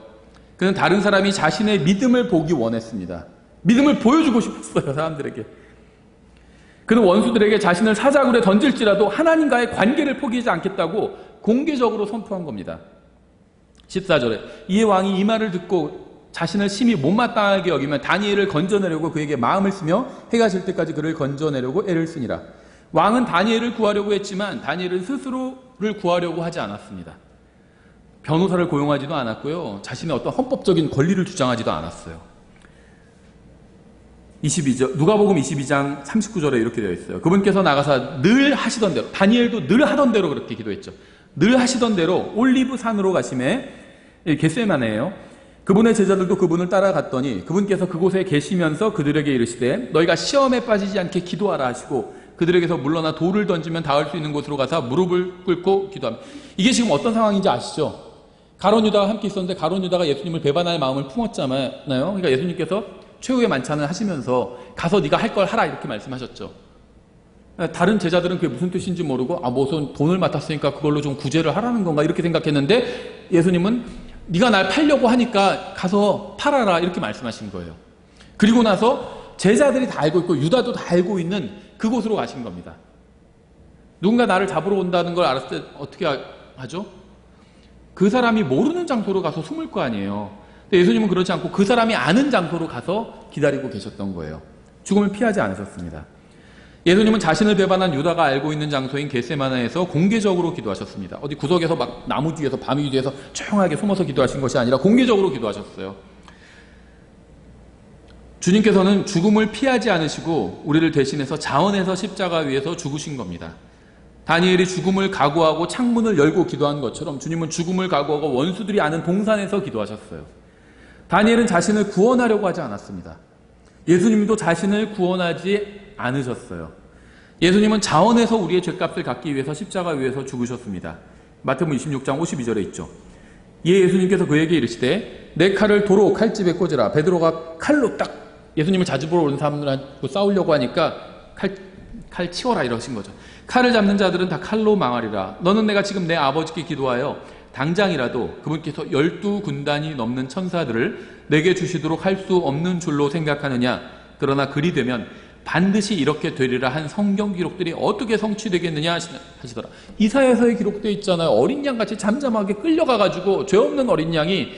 그는 다른 사람이 자신의 믿음을 보기 원했습니다. 믿음을 보여주고 싶었어요, 사람들에게. 그는 원수들에게 자신을 사자굴에 던질지라도 하나님과의 관계를 포기하지 않겠다고 공개적으로 선포한 겁니다. 14절에 이에 왕이 이 말을 듣고 자신을 심히 못마땅하게 여기면 다니엘을 건져내려고 그에게 마음을 쓰며 해가 질 때까지 그를 건져내려고 애를 쓰니라. 왕은 다니엘을 구하려고 했지만 다니엘은 스스로를 구하려고 하지 않았습니다. 변호사를 고용하지도 않았고요. 자신의 어떤 헌법적인 권리를 주장하지도 않았어요. 22절, 누가복음 22장 39절에 이렇게 되어 있어요. 그분께서 나가사 늘 하시던 대로, 다니엘도 늘 하던 대로 그렇게 기도했죠. 늘 하시던 대로 올리브 산으로 가심에 겟세마네예요. 그분의 제자들도 그분을 따라갔더니 그분께서 그곳에 계시면서 그들에게 이르시되 너희가 시험에 빠지지 않게 기도하라 하시고 그들에게서 물러나 돌을 던지면 닿을 수 있는 곳으로 가서 무릎을 꿇고 기도합니다. 이게 지금 어떤 상황인지 아시죠? 가룟 유다가 함께 있었는데 가룟 유다가 예수님을 배반할 마음을 품었잖아요. 그러니까 예수님께서 최후의 만찬을 하시면서 가서 네가 할 걸 하라 이렇게 말씀하셨죠. 다른 제자들은 그게 무슨 뜻인지 모르고 무슨 돈을 맡았으니까 그걸로 좀 구제를 하라는 건가 이렇게 생각했는데 예수님은 네가 날 팔려고 하니까 가서 팔아라 이렇게 말씀하신 거예요. 그리고 나서 제자들이 다 알고 있고 유다도 다 알고 있는 그곳으로 가신 겁니다. 누군가 나를 잡으러 온다는 걸 알았을 때 어떻게 하죠? 그 사람이 모르는 장소로 가서 숨을 거 아니에요. 근데 예수님은 그렇지 않고 그 사람이 아는 장소로 가서 기다리고 계셨던 거예요. 죽음을 피하지 않으셨습니다. 예수님은 자신을 배반한 유다가 알고 있는 장소인 겟세마네에서 공개적으로 기도하셨습니다. 어디 구석에서 막 나무 뒤에서 바위 뒤에서 조용하게 숨어서 기도하신 것이 아니라 공개적으로 기도하셨어요. 주님께서는 죽음을 피하지 않으시고 우리를 대신해서 자원해서 십자가 위에서 죽으신 겁니다. 다니엘이 죽음을 각오하고 창문을 열고 기도한 것처럼 주님은 죽음을 각오하고 원수들이 아는 동산에서 기도하셨어요. 다니엘은 자신을 구원하려고 하지 않았습니다. 예수님도 자신을 구원하지 않으셨어요. 예수님은 자원해서 우리의 죄값을 갚기 위해서 십자가 위에서 죽으셨습니다. 마태복음 26장 52절에 있죠. 이에 예수님께서 그에게 이르시되 내 칼을 도로 칼집에 꽂으라. 베드로가 칼로 딱 예수님을 자주 보러 오는 사람들하고 싸우려고 하니까 칼 치워라 이러신 거죠. 칼을 잡는 자들은 다 칼로 망하리라. 너는 내가 지금 내 아버지께 기도하여 당장이라도 그분께서 12군단이 넘는 천사들을 내게 주시도록 할 수 없는 줄로 생각하느냐. 그러나 그리 되면 반드시 이렇게 되리라 한 성경 기록들이 어떻게 성취되겠느냐 하시더라. 이사야서에 기록되어 있잖아요. 어린 양같이 잠잠하게 끌려가가지고 죄 없는 어린 양이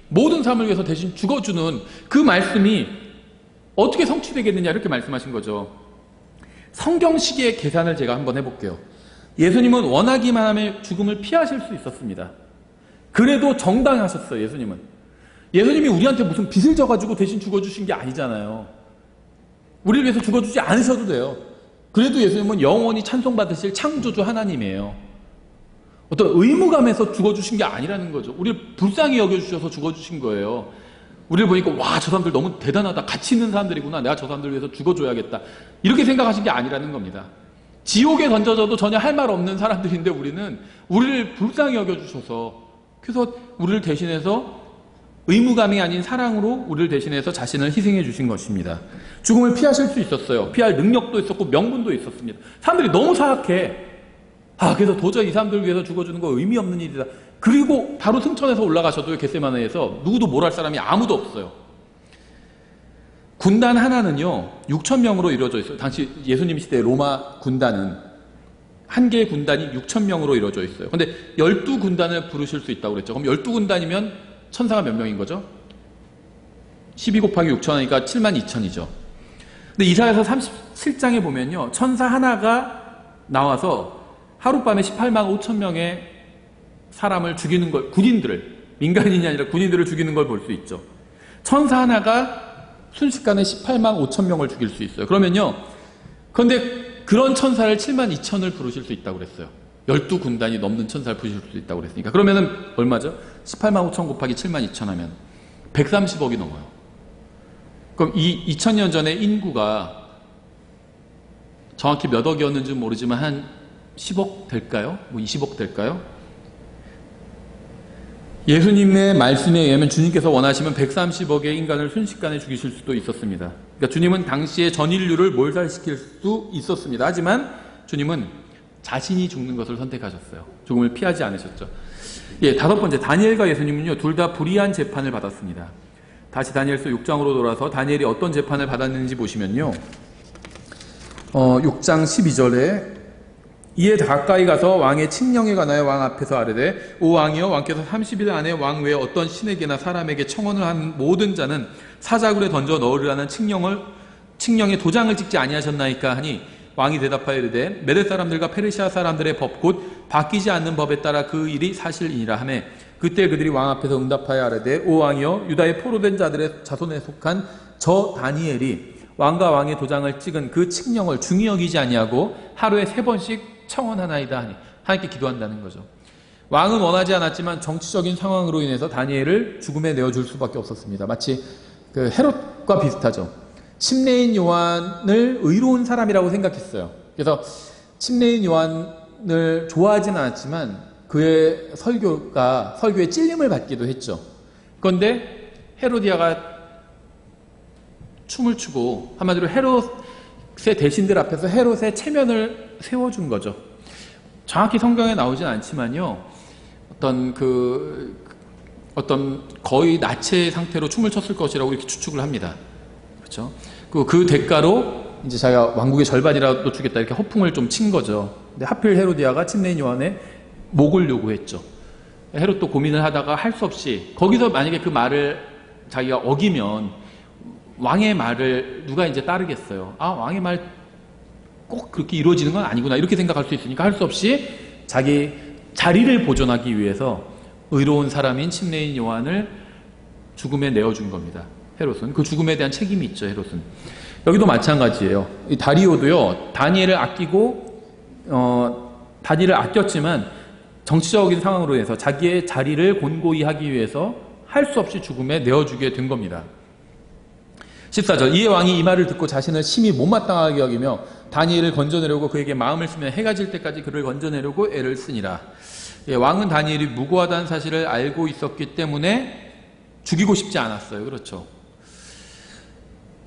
모든 삶을 위해서 대신 죽어주는 그 말씀이 어떻게 성취되겠느냐 이렇게 말씀하신 거죠. 성경식의 계산을 제가 한번 해볼게요. 예수님은 원하기만 하면 죽음을 피하실 수 있었습니다. 그래도 정당하셨어요. 예수님이 우리한테 무슨 빚을 져가지고 대신 죽어주신 게 아니잖아요. 우리를 위해서 죽어주지 않으셔도 돼요. 그래도 예수님은 영원히 찬송받으실 창조주 하나님이에요. 어떤 의무감에서 죽어주신 게 아니라는 거죠. 우리를 불쌍히 여겨주셔서 죽어주신 거예요. 우리를 보니까 와, 저 사람들 너무 대단하다. 가치 있는 사람들이구나. 내가 저 사람들 위해서 죽어줘야겠다. 이렇게 생각하신 게 아니라는 겁니다. 지옥에 던져져도 전혀 할 말 없는 사람들인데 우리는 우리를 불쌍히 여겨주셔서 그래서 우리를 대신해서 의무감이 아닌 사랑으로 우리를 대신해서 자신을 희생해 주신 것입니다. 죽음을 피하실 수 있었어요. 피할 능력도 있었고 명분도 있었습니다. 사람들이 너무 사악해. 그래서 도저히 이 사람들을 위해서 죽어주는 거 의미 없는 일이다. 그리고 바로 승천해서 올라가셔도 겟세마네에서 누구도 뭘 할 사람이 아무도 없어요. 군단 하나는요 6,000명으로 이루어져 있어요. 당시 예수님 시대 로마 군단은 한 개의 군단이 6,000명으로 이루어져 있어요. 근데 12군단을 부르실 수 있다고 그랬죠. 그럼 12군단이면 천사가 몇 명인 거죠? 12 곱하기 6천 하니까 72,000이죠. 근데 이사야서 37장에 보면요 천사 하나가 나와서 하룻밤에 18만 5천 명의 사람을 죽이는 걸, 군인들을, 민간인이 아니라 군인들을 죽이는 걸 볼 수 있죠. 천사 하나가 순식간에 18만 5천 명을 죽일 수 있어요. 그러면요 그런데 그런 천사를 72,000을 부르실 수 있다고 그랬어요. 12군단이 넘는 천사를 부르실 수 있다고 그랬으니까. 그러면은 얼마죠? 18만 5천 곱하기 72,000 하면 130억이 넘어요. 그럼 이 2000년 전에 인구가 정확히 몇 억이었는지 모르지만 한 10억 될까요? 20억 될까요? 예수님의 말씀에 의하면 주님께서 원하시면 130억의 인간을 순식간에 죽이실 수도 있었습니다. 그러니까 주님은 당시에 전 인류를 몰살시킬 수 있었습니다. 하지만 주님은 자신이 죽는 것을 선택하셨어요. 죽음을 피하지 않으셨죠. 다섯 번째, 다니엘과 예수님은요 둘 다 불의한 재판을 받았습니다. 다시 다니엘서 6장으로 돌아서 다니엘이 어떤 재판을 받았는지 보시면요 6장 12절에 이에 가까이 가서 왕의 칙령에 관하여 왕 앞에서 아뢰되 오 왕이여 왕께서 30일 안에 왕 외에 어떤 신에게나 사람에게 청혼을 한 모든 자는 사자굴에 던져 넣으리라는 칙령에 도장을 찍지 아니하셨나이까 하니 왕이 대답하여 이르되 메대 사람들과 페르시아 사람들의 법 곧 바뀌지 않는 법에 따라 그 일이 사실이니라 하매 그때 그들이 왕 앞에서 응답하여 아뢰되 오 왕이여 유다의 포로된 자들의 자손에 속한 저 다니엘이 왕과 왕의 도장을 찍은 그 칙령을 중히 여기지 아니하고 하루에 3번씩 청원하나이다 하니 하나님께 기도한다는 거죠. 왕은 원하지 않았지만 정치적인 상황으로 인해서 다니엘을 죽음에 내어줄 수밖에 없었습니다. 마치 그 헤롯과 비슷하죠. 침례인 요한을 의로운 사람이라고 생각했어요. 그래서 침례인 요한을 좋아하진 않았지만 그의 설교에 찔림을 받기도 했죠. 그런데 헤로디아가 춤을 추고 한마디로 헤롯의 대신들 앞에서 헤롯의 체면을 세워준 거죠. 정확히 성경에 나오진 않지만요. 어떤 거의 나체 상태로 춤을 췄을 것이라고 이렇게 추측을 합니다. 그렇죠? 그 대가로 이제 자기가 왕국의 절반이라도 주겠다 이렇게 허풍을 좀 친 거죠. 근데 하필 헤로디아가 침례인 요한의 목을 요구했죠. 헤롯도 고민을 하다가 할 수 없이 거기서 만약에 그 말을 자기가 어기면 왕의 말을 누가 이제 따르겠어요. 아, 왕의 말 꼭 그렇게 이루어지는 건 아니구나 이렇게 생각할 수 있으니까 할 수 없이 자기 자리를 보존하기 위해서 의로운 사람인 침례인 요한을 죽음에 내어준 겁니다. 헤롯은 그 죽음에 대한 책임이 있죠. 헤롯은 여기도 마찬가지예요. 이 다리오도요 다니엘을 아꼈지만 정치적인 상황으로 해서 자기의 자리를 곤고히 하기 위해서 할 수 없이 죽음에 내어주게 된 겁니다. 14절 이에 왕이 이 말을 듣고 자신을 심히 못마땅하게 여기며 다니엘을 건져내려고 그에게 마음을 쓰며 해가 질 때까지 그를 건져내려고 애를 쓰니라. 왕은 다니엘이 무고하다는 사실을 알고 있었기 때문에 죽이고 싶지 않았어요. 그렇죠.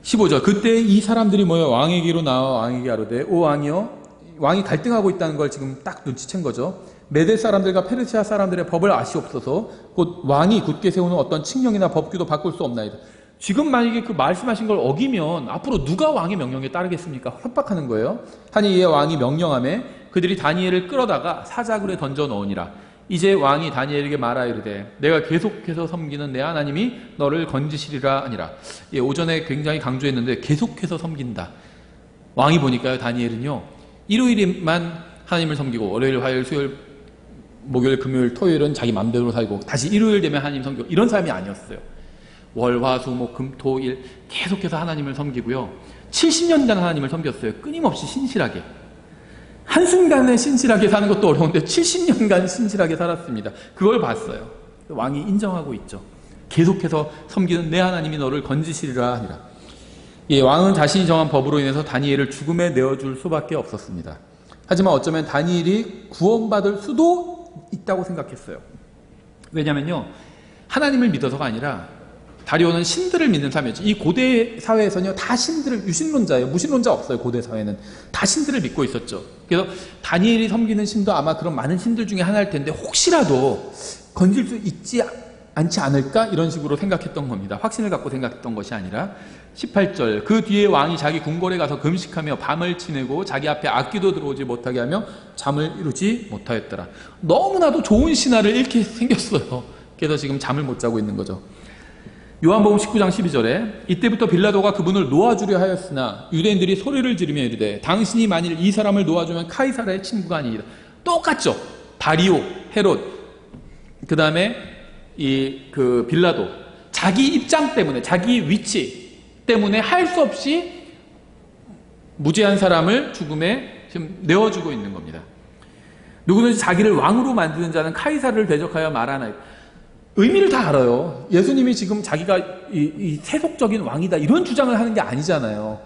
15절 그때 이 사람들이 모여 왕에게로 나와 왕에게 아뢰되 오 왕이여, 왕이 갈등하고 있다는 걸 지금 딱 눈치챈 거죠. 메대 사람들과 페르시아 사람들의 법을 아시옵소서. 곧 왕이 굳게 세우는 어떤 칙령이나 법규도 바꿀 수 없나이다. 지금 만약에 그 말씀하신 걸 어기면 앞으로 누가 왕의 명령에 따르겠습니까? 협박하는 거예요. 하니 이에 왕이 명령하매 그들이 다니엘을 끌어다가 사자굴에 던져 넣으니라. 이제 왕이 다니엘에게 말하이르되 내가 계속해서 섬기는 내 하나님이 너를 건지시리라 하니라. 오전에 굉장히 강조했는데 계속해서 섬긴다. 왕이 보니까요 다니엘은요 일요일만 하나님을 섬기고 월요일, 화요일, 수요일, 목요일, 금요일, 토요일은 자기 맘대로 살고 다시 일요일 되면 하나님 섬기고 이런 사람이 아니었어요. 월, 화, 수, 목, 금, 토, 일 계속해서 하나님을 섬기고요. 70년간 하나님을 섬겼어요. 끊임없이 신실하게. 한순간에 신실하게 사는 것도 어려운데 70년간 신실하게 살았습니다. 그걸 봤어요. 왕이 인정하고 있죠. 계속해서 섬기는 내 하나님이 너를 건지시리라 하니라. 왕은 자신이 정한 법으로 인해서 다니엘을 죽음에 내어줄 수밖에 없었습니다. 하지만 어쩌면 다니엘이 구원받을 수도 있다고 생각했어요. 왜냐면요 하나님을 믿어서가 아니라 다리오는 신들을 믿는 사람이었죠. 이 고대 사회에서는요 다 신들을, 유신론자예요. 무신론자 없어요. 고대 사회는 다 신들을 믿고 있었죠. 그래서 다니엘이 섬기는 신도 아마 그런 많은 신들 중에 하나일 텐데 혹시라도 건질 수 있지 않지 않을까 이런 식으로 생각했던 겁니다. 확신을 갖고 생각했던 것이 아니라. 18절 그 뒤에 왕이 자기 궁궐에 가서 금식하며 밤을 지내고 자기 앞에 악기도 들어오지 못하게 하며 잠을 이루지 못하였더라. 너무나도 좋은 신하를 잃게 생겼어요. 그래서 지금 잠을 못 자고 있는 거죠. 요한복음 19장 12절에 이때부터 빌라도가 그분을 놓아주려 하였으나 유대인들이 소리를 지르며 이르되 당신이 만일 이 사람을 놓아주면 카이사라의 친구가 아니니라. 똑같죠. 다리오, 헤롯, 그 다음에 그 빌라도 자기 입장 때문에 자기 위치 때문에 할 수 없이 무죄한 사람을 죽음에 지금 내어주고 있는 겁니다. 누구든지 자기를 왕으로 만드는 자는 카이사를 대적하여 말하나이다. 의미를 다 알아요. 예수님이 지금 자기가 이 세속적인 왕이다 이런 주장을 하는 게 아니잖아요.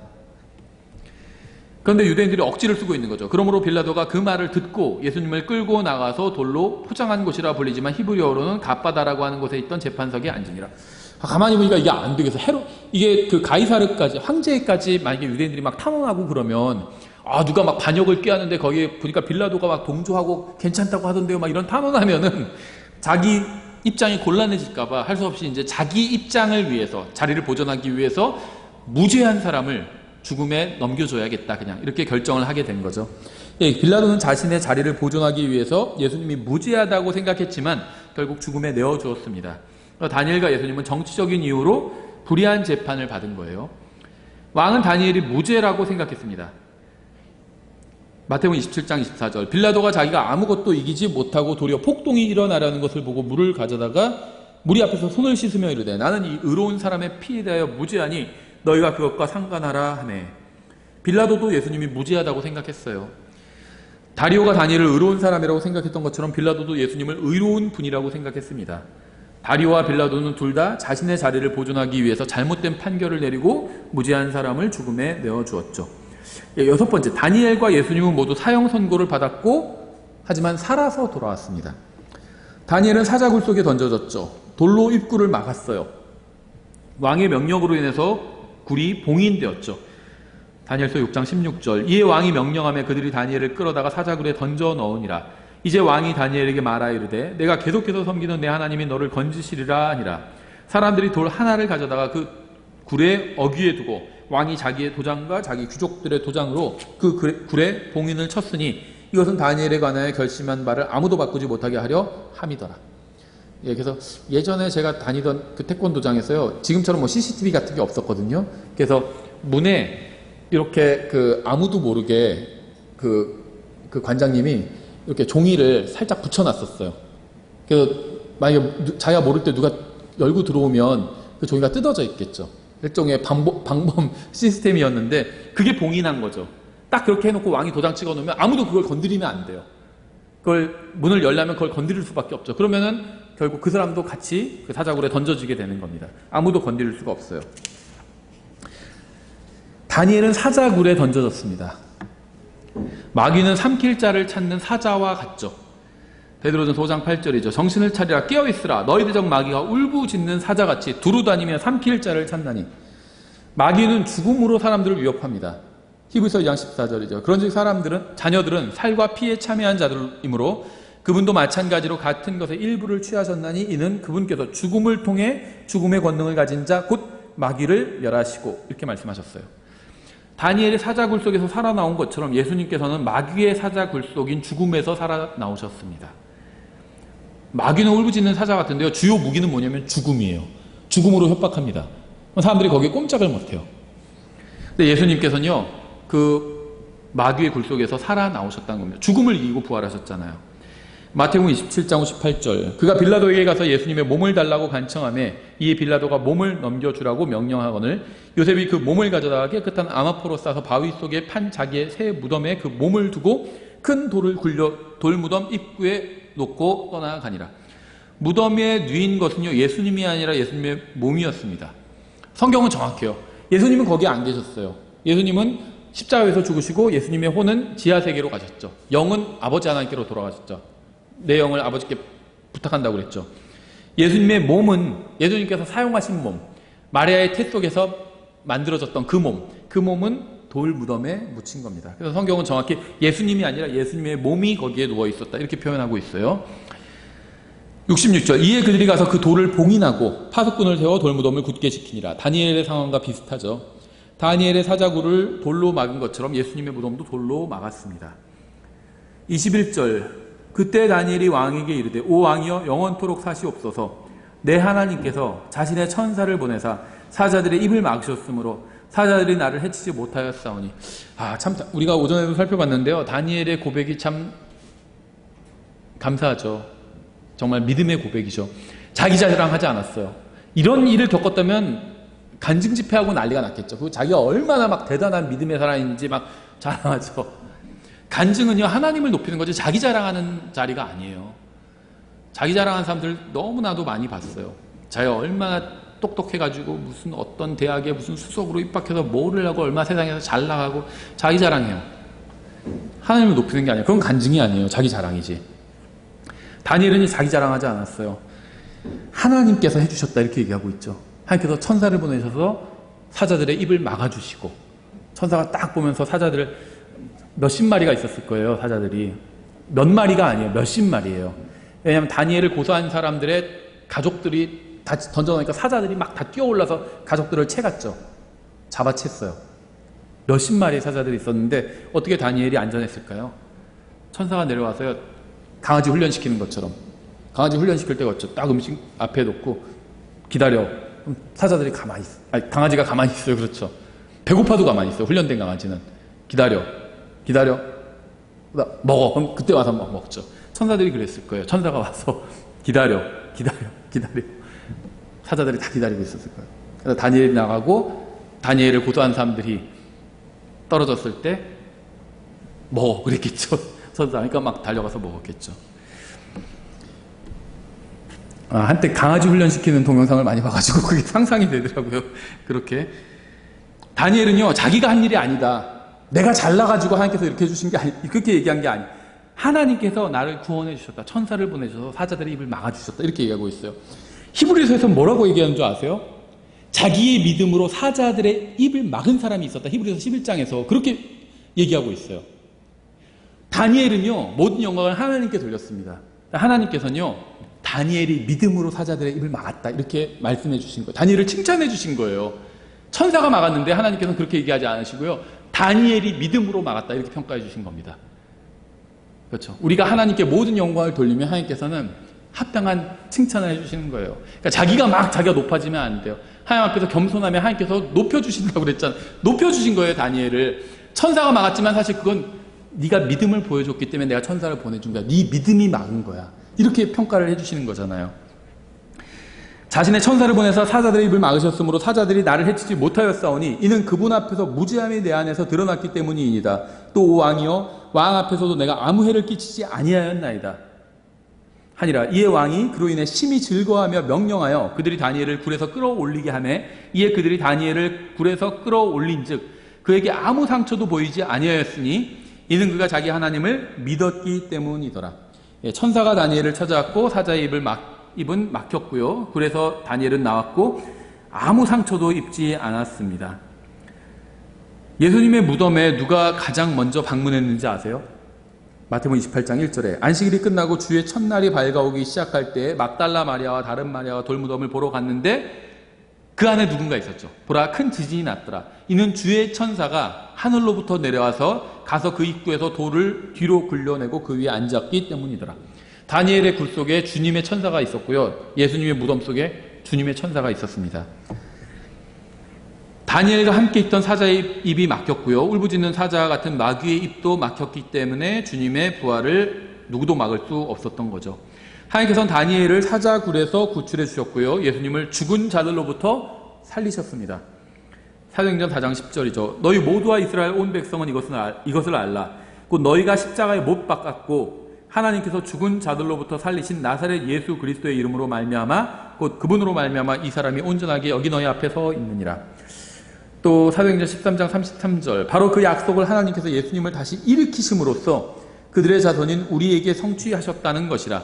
그런데 유대인들이 억지를 쓰고 있는 거죠. 그러므로 빌라도가 그 말을 듣고 예수님을 끌고 나가서 돌로 포장한 곳이라 불리지만 히브리어로는 갓바다라고 하는 곳에 있던 재판석에 앉으니라. 가만히 보니까 이게 안 되겠어. 이게 그 가이사르까지, 황제까지 만약에 유대인들이 막 탐험하고 그러면 누가 막 반역을 꾀하는데 거기에 보니까 빌라도가 막 동조하고 괜찮다고 하던데요. 막 이런 탐험하면은 자기 입장이 곤란해질까봐 할 수 없이 이제 자기 입장을 위해서, 자리를 보존하기 위해서 무죄한 사람을 죽음에 넘겨줘야겠다. 그냥 이렇게 결정을 하게 된 거죠. 빌라도는 자신의 자리를 보존하기 위해서 예수님이 무죄하다고 생각했지만 결국 죽음에 내어주었습니다. 다니엘과 예수님은 정치적인 이유로 불의한 재판을 받은 거예요. 왕은 다니엘이 무죄라고 생각했습니다. 마태복음 27장 24절 빌라도가 자기가 아무것도 이기지 못하고 도리어 폭동이 일어나려는 것을 보고 물을 가져다가 무리 앞에서 손을 씻으며 이르되 나는 이 의로운 사람의 피에 대하여 무죄하니 너희가 그것과 상관하라 하매 빌라도도 예수님이 무죄하다고 생각했어요. 다리오가 다니엘을 의로운 사람이라고 생각했던 것처럼 빌라도도 예수님을 의로운 분이라고 생각했습니다. 다리오와 빌라도는 둘 다 자신의 자리를 보존하기 위해서 잘못된 판결을 내리고 무죄한 사람을 죽음에 내어주었죠. 여섯 번째, 다니엘과 예수님은 모두 사형 선고를 받았고 하지만 살아서 돌아왔습니다. 다니엘은 사자굴 속에 던져졌죠. 돌로 입구를 막았어요. 왕의 명령으로 인해서 굴이 봉인되었죠. 다니엘서 6장 16절. 이에 왕이 명령하며 그들이 다니엘을 끌어다가 사자굴에 던져 넣으니라. 이제 왕이 다니엘에게 말하여 이르되 내가 계속해서 섬기는 내 하나님이 너를 건지시리라 하니라. 사람들이 돌 하나를 가져다가 그 굴의 어귀에 두고 왕이 자기의 도장과 자기 귀족들의 도장으로 그 굴에 봉인을 쳤으니 이것은 다니엘에 관하여 결심한 바를 아무도 바꾸지 못하게 하려 함이더라. 예, 그래서 예전에 제가 다니던 그 태권도장에서요, 지금처럼 뭐 CCTV 같은 게 없었거든요. 그래서 문에 이렇게 아무도 모르게 그 관장님이 이렇게 종이를 살짝 붙여놨었어요. 그래서 만약에 자기가 모를 때 누가 열고 들어오면 그 종이가 뜯어져 있겠죠. 일종의 방범 시스템이었는데 그게 봉인한 거죠. 딱 그렇게 해놓고 왕이 도장 찍어 놓으면 아무도 그걸 건드리면 안 돼요. 그걸 문을 열려면 그걸 건드릴 수밖에 없죠. 그러면은 결국 그 사람도 같이 그 사자굴에 던져지게 되는 겁니다. 아무도 건드릴 수가 없어요. 다니엘은 사자굴에 던져졌습니다. 마귀는 삼킬 자를 찾는 사자와 같죠. 베드로전서 5장 8절이죠. 정신을 차리라 깨어있으라 너희들 적 마귀가 울부짖는 사자같이 두루 다니며 삼킬 자를 찾나니. 마귀는 죽음으로 사람들을 위협합니다. 히브리서 2장 14절이죠. 그런즉 자녀들은 살과 피에 참여한 자들이므로 그분도 마찬가지로 같은 것의 일부를 취하셨나니 이는 그분께서 죽음을 통해 죽음의 권능을 가진 자 곧 마귀를 멸하시고 이렇게 말씀하셨어요. 다니엘의 사자굴 속에서 살아나온 것처럼 예수님께서는 마귀의 사자굴 속인 죽음에서 살아나오셨습니다. 마귀는 울부짖는 사자 같은데요, 주요 무기는 뭐냐면 죽음이에요. 죽음으로 협박합니다. 사람들이 거기에 꼼짝을 못해요. 근데 예수님께서는요, 그 마귀의 굴 속에서 살아나오셨다는 겁니다. 죽음을 이기고 부활하셨잖아요. 마태복음 27장 58절. 그가 빌라도에게 가서 예수님의 몸을 달라고 간청하매 이에 빌라도가 몸을 넘겨주라고 명령하거늘 요셉이 그 몸을 가져다가 깨끗한 아마포로 싸서 바위 속에 판 자기의 새 무덤에 그 몸을 두고 큰 돌을 굴려 돌무덤 입구에 놓고 떠나가니라. 무덤에 누인 것은요, 예수님이 아니라 예수님의 몸이었습니다. 성경은 정확해요. 예수님은 거기에 안 계셨어요. 예수님은 십자가에서 죽으시고 예수님의 혼은 지하세계로 가셨죠. 영은 아버지 하나님께로 돌아가셨죠. 내 영을 아버지께 부탁한다고 그랬죠. 예수님의 몸은 예수님께서 사용하신 몸, 마리아의 태 속에서 만들어졌던 그 몸은 돌 무덤에 묻힌 겁니다. 그래서 성경은 정확히 예수님이 아니라 예수님의 몸이 거기에 누워 있었다 이렇게 표현하고 있어요. 66절. 이에 그들이 가서 그 돌을 봉인하고 파수꾼을 세워 돌무덤을 굳게 지키니라. 다니엘의 상황과 비슷하죠. 다니엘의 사자굴을 돌로 막은 것처럼 예수님의 무덤도 돌로 막았습니다. 21절. 그때 다니엘이 왕에게 이르되 오 왕이여 영원토록 사시옵소서. 내 하나님께서 자신의 천사를 보내사 사자들의 입을 막으셨으므로 사자들이 나를 해치지 못하였사오니. 참 우리가 오전에도 살펴봤는데요, 다니엘의 고백이 참 감사하죠. 정말 믿음의 고백이죠. 자기 자랑하지 않았어요. 이런 일을 겪었다면 간증 집회하고 난리가 났겠죠. 그 자기가 얼마나 막 대단한 믿음의 사람인지 막 자랑하죠. 간증은요, 하나님을 높이는 거지 자기 자랑하는 자리가 아니에요. 자기 자랑하는 사람들 너무나도 많이 봤어요. 자기가 얼마나 똑똑해가지고 무슨 어떤 대학에 무슨 수석으로 입학해서 뭐를 하고 얼마 세상에서 잘 나가고 자기 자랑해요. 하나님을 높이는 게 아니에요. 그건 간증이 아니에요. 자기 자랑이지. 다니엘은 자기 자랑하지 않았어요. 하나님께서 해주셨다 이렇게 얘기하고 있죠. 하나님께서 천사를 보내셔서 사자들의 입을 막아주시고, 천사가 딱 보면서 사자들을 몇십 마리가 있었을 거예요. 사자들이 몇 마리가 아니에요. 몇십 마리예요. 왜냐하면 다니엘을 고소한 사람들의 가족들이 다 던져놓으니까 사자들이 막 다 뛰어올라서 가족들을 채갔죠. 잡아챘어요. 몇십 마리의 사자들이 있었는데 어떻게 다니엘이 안전했을까요? 천사가 내려와서요, 강아지 훈련시키는 것처럼, 강아지 훈련시킬 때가 없죠. 딱 음식 앞에 놓고 기다려. 그럼 사자들이 가만히 있어요. 강아지가 가만히 있어요. 그렇죠. 배고파도 가만히 있어요. 훈련된 강아지는. 기다려. 먹어. 그럼 그때 와서 막 먹죠. 천사들이 그랬을 거예요. 천사가 와서 기다려. 사자들이 다 기다리고 있었을 거예요. 그래서 다니엘이 나가고 다니엘을 고소한 사람들이 떨어졌을 때 먹어 그랬겠죠. 그러니까 막 달려가서 먹었겠죠. 한때 강아지 훈련시키는 동영상을 많이 봐가지고 그게 상상이 되더라고요. 그렇게 다니엘은요, 자기가 한 일이 아니다, 내가 잘나가지고 하나님께서 이렇게 해주신 게 아니, 그렇게 얘기한 게 아니, 하나님께서 나를 구원해 주셨다, 천사를 보내주셔서 사자들의 입을 막아주셨다 이렇게 얘기하고 있어요. 히브리서에서 뭐라고 얘기하는 줄 아세요? 자기의 믿음으로 사자들의 입을 막은 사람이 있었다. 히브리서 11장에서 그렇게 얘기하고 있어요. 다니엘은요, 모든 영광을 하나님께 돌렸습니다. 하나님께서는요, 다니엘이 믿음으로 사자들의 입을 막았다. 이렇게 말씀해 주신 거예요. 다니엘을 칭찬해 주신 거예요. 천사가 막았는데 하나님께서는 그렇게 얘기하지 않으시고요. 다니엘이 믿음으로 막았다. 이렇게 평가해 주신 겁니다. 그렇죠. 우리가 하나님께 모든 영광을 돌리면 하나님께서는 합당한 칭찬을 해주시는 거예요. 그러니까 자기가 높아지면 안 돼요. 하나님 앞에서 겸손하면 하나님께서 높여주신다고 그랬잖아요. 높여주신 거예요, 다니엘을. 천사가 막았지만 사실 그건 네가 믿음을 보여줬기 때문에 내가 천사를 보내준 거야. 네 믿음이 막은 거야. 이렇게 평가를 해주시는 거잖아요. 자신의 천사를 보내서 사자들의 입을 막으셨으므로 사자들이 나를 해치지 못하였사오니 이는 그분 앞에서 무죄함이 내 안에서 드러났기 때문이니이다. 또 오 왕이여, 왕 앞에서도 내가 아무 해를 끼치지 아니하였나이다 하니라. 이에 왕이 그로 인해 심히 즐거워하며 명령하여 그들이 다니엘을 굴에서 끌어올리게 하매 이에 그들이 다니엘을 굴에서 끌어올린즉 그에게 아무 상처도 보이지 아니하였으니 이는 그가 자기 하나님을 믿었기 때문이더라. 천사가 다니엘을 찾아왔고 사자의 입은 막혔고요. 그래서 다니엘은 나왔고 아무 상처도 입지 않았습니다. 예수님의 무덤에 누가 가장 먼저 방문했는지 아세요? 마태복음 28장 1절에 안식일이 끝나고 주의 첫날이 밝아오기 시작할 때 막달라 마리아와 다른 마리아가 돌무덤을 보러 갔는데 그 안에 누군가 있었죠. 보라, 큰 지진이 났더라. 이는 주의 천사가 하늘로부터 내려와서 가서 그 입구에서 돌을 뒤로 굴려내고 그 위에 앉았기 때문이더라. 다니엘의 굴 속에 주님의 천사가 있었고요. 예수님의 무덤 속에 주님의 천사가 있었습니다. 다니엘과 함께 있던 사자의 입이 막혔고요. 울부짖는 사자와 같은 마귀의 입도 막혔기 때문에 주님의 부활을 누구도 막을 수 없었던 거죠. 하나님께서는 다니엘을 사자굴에서 구출해 주셨고요. 예수님을 죽은 자들로부터 살리셨습니다. 사도행전 4장 10절이죠. 너희 모두와 이스라엘 온 백성은 이것을 알라. 곧 너희가 십자가에 못 박았고 하나님께서 죽은 자들로부터 살리신 나사렛 예수 그리스도의 이름으로 말미암아 곧 그분으로 말미암아 이 사람이 온전하게 여기 너희 앞에 서 있느니라. 또 사도행전 13장 33절 바로 그 약속을 하나님께서 예수님을 다시 일으키심으로써 그들의 자손인 우리에게 성취하셨다는 것이라.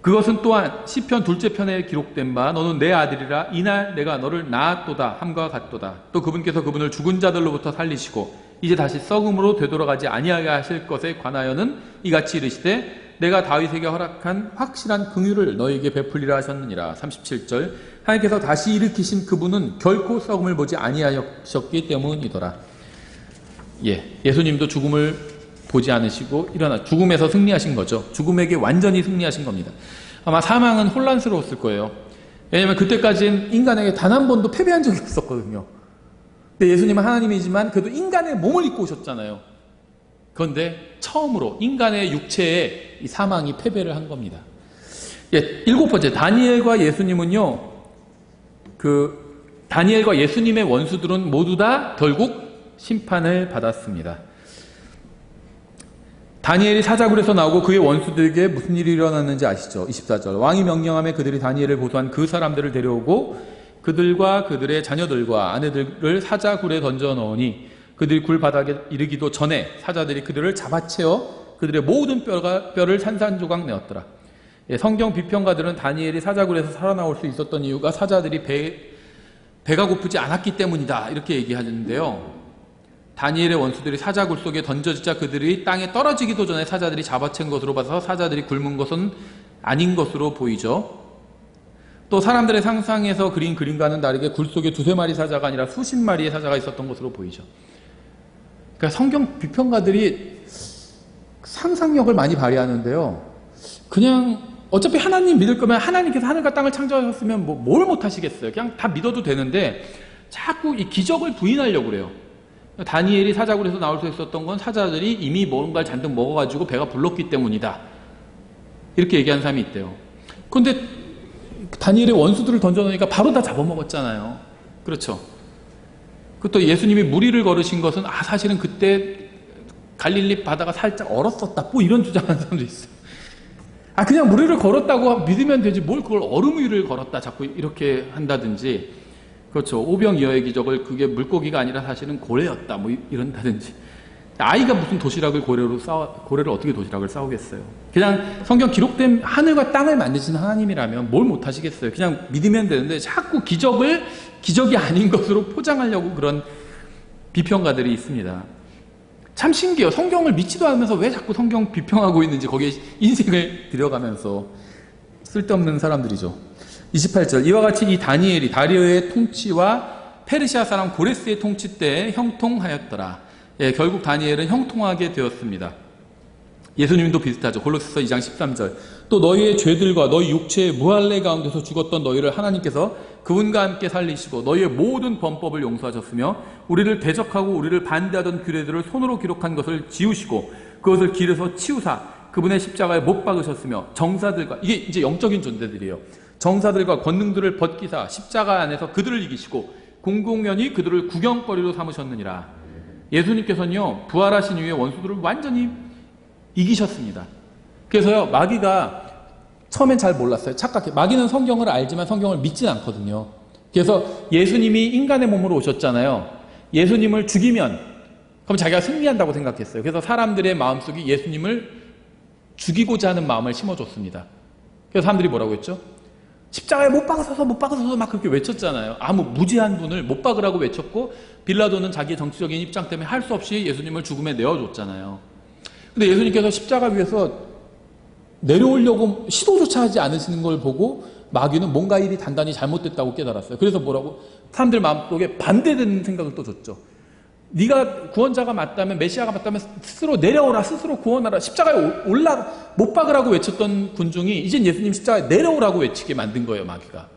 그것은 또한 시편 둘째 편에 기록된 바 너는 내 아들이라 이날 내가 너를 낳았도다 함과 같도다. 또 그분께서 그분을 죽은 자들로부터 살리시고 이제 다시 썩음으로 되돌아가지 아니하게 하실 것에 관하여는 이같이 이르시되 내가 다윗에게 허락한 확실한 긍휼을 너에게 베풀리라 하셨느니라. 37절 하나님께서 다시 일으키신 그분은 결코 썩음을 보지 아니하셨기 때문이더라. 예수님도 죽음을 보지 않으시고 일어나 죽음에서 승리하신 거죠. 죽음에게 완전히 승리하신 겁니다. 아마 사망은 혼란스러웠을 거예요. 왜냐하면 그때까지는 인간에게 단 한 번도 패배한 적이 없었거든요. 근데 예수님은 하나님이지만 그래도 인간의 몸을 입고 오셨잖아요. 그런데 처음으로 인간의 육체에 이 사망이 패배를 한 겁니다. 일곱 번째, 다니엘과 예수님은요, 다니엘과 예수님의 원수들은 모두 다 결국 심판을 받았습니다. 다니엘이 사자굴에서 나오고 그의 원수들에게 무슨 일이 일어났는지 아시죠? 24절 왕이 명령하며 그들이 다니엘을 고소한 그 사람들을 데려오고 그들과 그들의 자녀들과 아내들을 사자굴에 던져 넣으니 그들이 굴 바닥에 이르기도 전에 사자들이 그들을 잡아채어 그들의 모든 뼈를 산산조각 내었더라. 성경 비평가들은 다니엘이 사자굴에서 살아나올 수 있었던 이유가 사자들이 배가 고프지 않았기 때문이다 이렇게 얘기하는데요. 다니엘의 원수들이 사자굴 속에 던져지자 그들이 땅에 떨어지기도 전에 사자들이 잡아챈 것으로 봐서 사자들이 굶은 것은 아닌 것으로 보이죠. 또 사람들의 상상에서 그린 그림과는 다르게 굴 속에 두세 마리 사자가 아니라 수십 마리의 사자가 있었던 것으로 보이죠. 그러니까 성경 비평가들이 상상력을 많이 발휘하는데요. 그냥 어차피 하나님 믿을 거면 하나님께서 하늘과 땅을 창조하셨으면 뭘 못하시겠어요. 그냥 다 믿어도 되는데 자꾸 이 기적을 부인하려고 그래요. 다니엘이 사자굴에서 나올 수 있었던 건 사자들이 이미 뭔가를 잔뜩 먹어가지고 배가 불렀기 때문이다. 이렇게 얘기하는 사람이 있대요. 그런데 다니엘의 원수들을 던져놓으니까 바로 다 잡아먹었잖아요. 그렇죠. 또 예수님이 무리를 걸으신 것은 사실은 그때 갈릴리 바다가 살짝 얼었었다. 이런 주장하는 사람도 있어요. 그냥 무리를 걸었다고 믿으면 되지 뭘 그걸 얼음 위를 걸었다 자꾸 이렇게 한다든지, 그렇죠. 오병이어의 기적을 그게 물고기가 아니라 사실은 고래였다 이런다든지 아이가 무슨 도시락을 고래를 어떻게 도시락을 싸우겠어요? 그냥 성경 기록된 하늘과 땅을 만드신 하나님이라면 뭘 못하시겠어요? 그냥 믿으면 되는데 자꾸 기적이 아닌 것으로 포장하려고 그런 비평가들이 있습니다. 참 신기해요. 성경을 믿지도 않으면서 왜 자꾸 성경 비평하고 있는지 거기에 인생을 들여가면서 쓸데없는 사람들이죠. 28절 이와 같이 이 다니엘이 다리오의 통치와 페르시아 사람 고레스의 통치 때에 형통하였더라. 예, 결국 다니엘은 형통하게 되었습니다. 예수님도 비슷하죠. 골로새서 2장 13절 또 너희의 죄들과 너희 육체의 무할례 가운데서 죽었던 너희를 하나님께서 그분과 함께 살리시고 너희의 모든 범법을 용서하셨으며 우리를 대적하고 우리를 반대하던 규례들을 손으로 기록한 것을 지우시고 그것을 길에서 치우사 그분의 십자가에 못 박으셨으며 정사들과 이게 이제 영적인 존재들이에요. 정사들과 권능들을 벗기사 십자가 안에서 그들을 이기시고 공공연히 그들을 구경거리로 삼으셨느니라. 예수님께서는요 부활하신 이후에 원수들을 완전히 이기셨습니다. 그래서요 마귀가 처음엔 잘 몰랐어요. 착각해. 마귀는 성경을 알지만 성경을 믿진 않거든요. 그래서 예수님이 인간의 몸으로 오셨잖아요. 예수님을 죽이면 그럼 자기가 승리한다고 생각했어요. 그래서 사람들의 마음속에 예수님을 죽이고자 하는 마음을 심어줬습니다. 그래서 사람들이 뭐라고 했죠? 십자가에 못 박으셔서 막 그렇게 외쳤잖아요. 아무 무지한 분을 못 박으라고 외쳤고 빌라도는 자기의 정치적인 입장 때문에 할 수 없이 예수님을 죽음에 내어줬잖아요. 근데 예수님께서 십자가 위에서 내려오려고 시도조차 하지 않으시는 걸 보고 마귀는 뭔가 일이 단단히 잘못됐다고 깨달았어요. 그래서 뭐라고? 사람들 마음속에 반대되는 생각을 또 줬죠. 네가 구원자가 맞다면 메시아가 맞다면 스스로 내려오라 스스로 구원하라 십자가에 못 박으라고 외쳤던 군중이 이젠 예수님 십자가에 내려오라고 외치게 만든 거예요. 마귀가.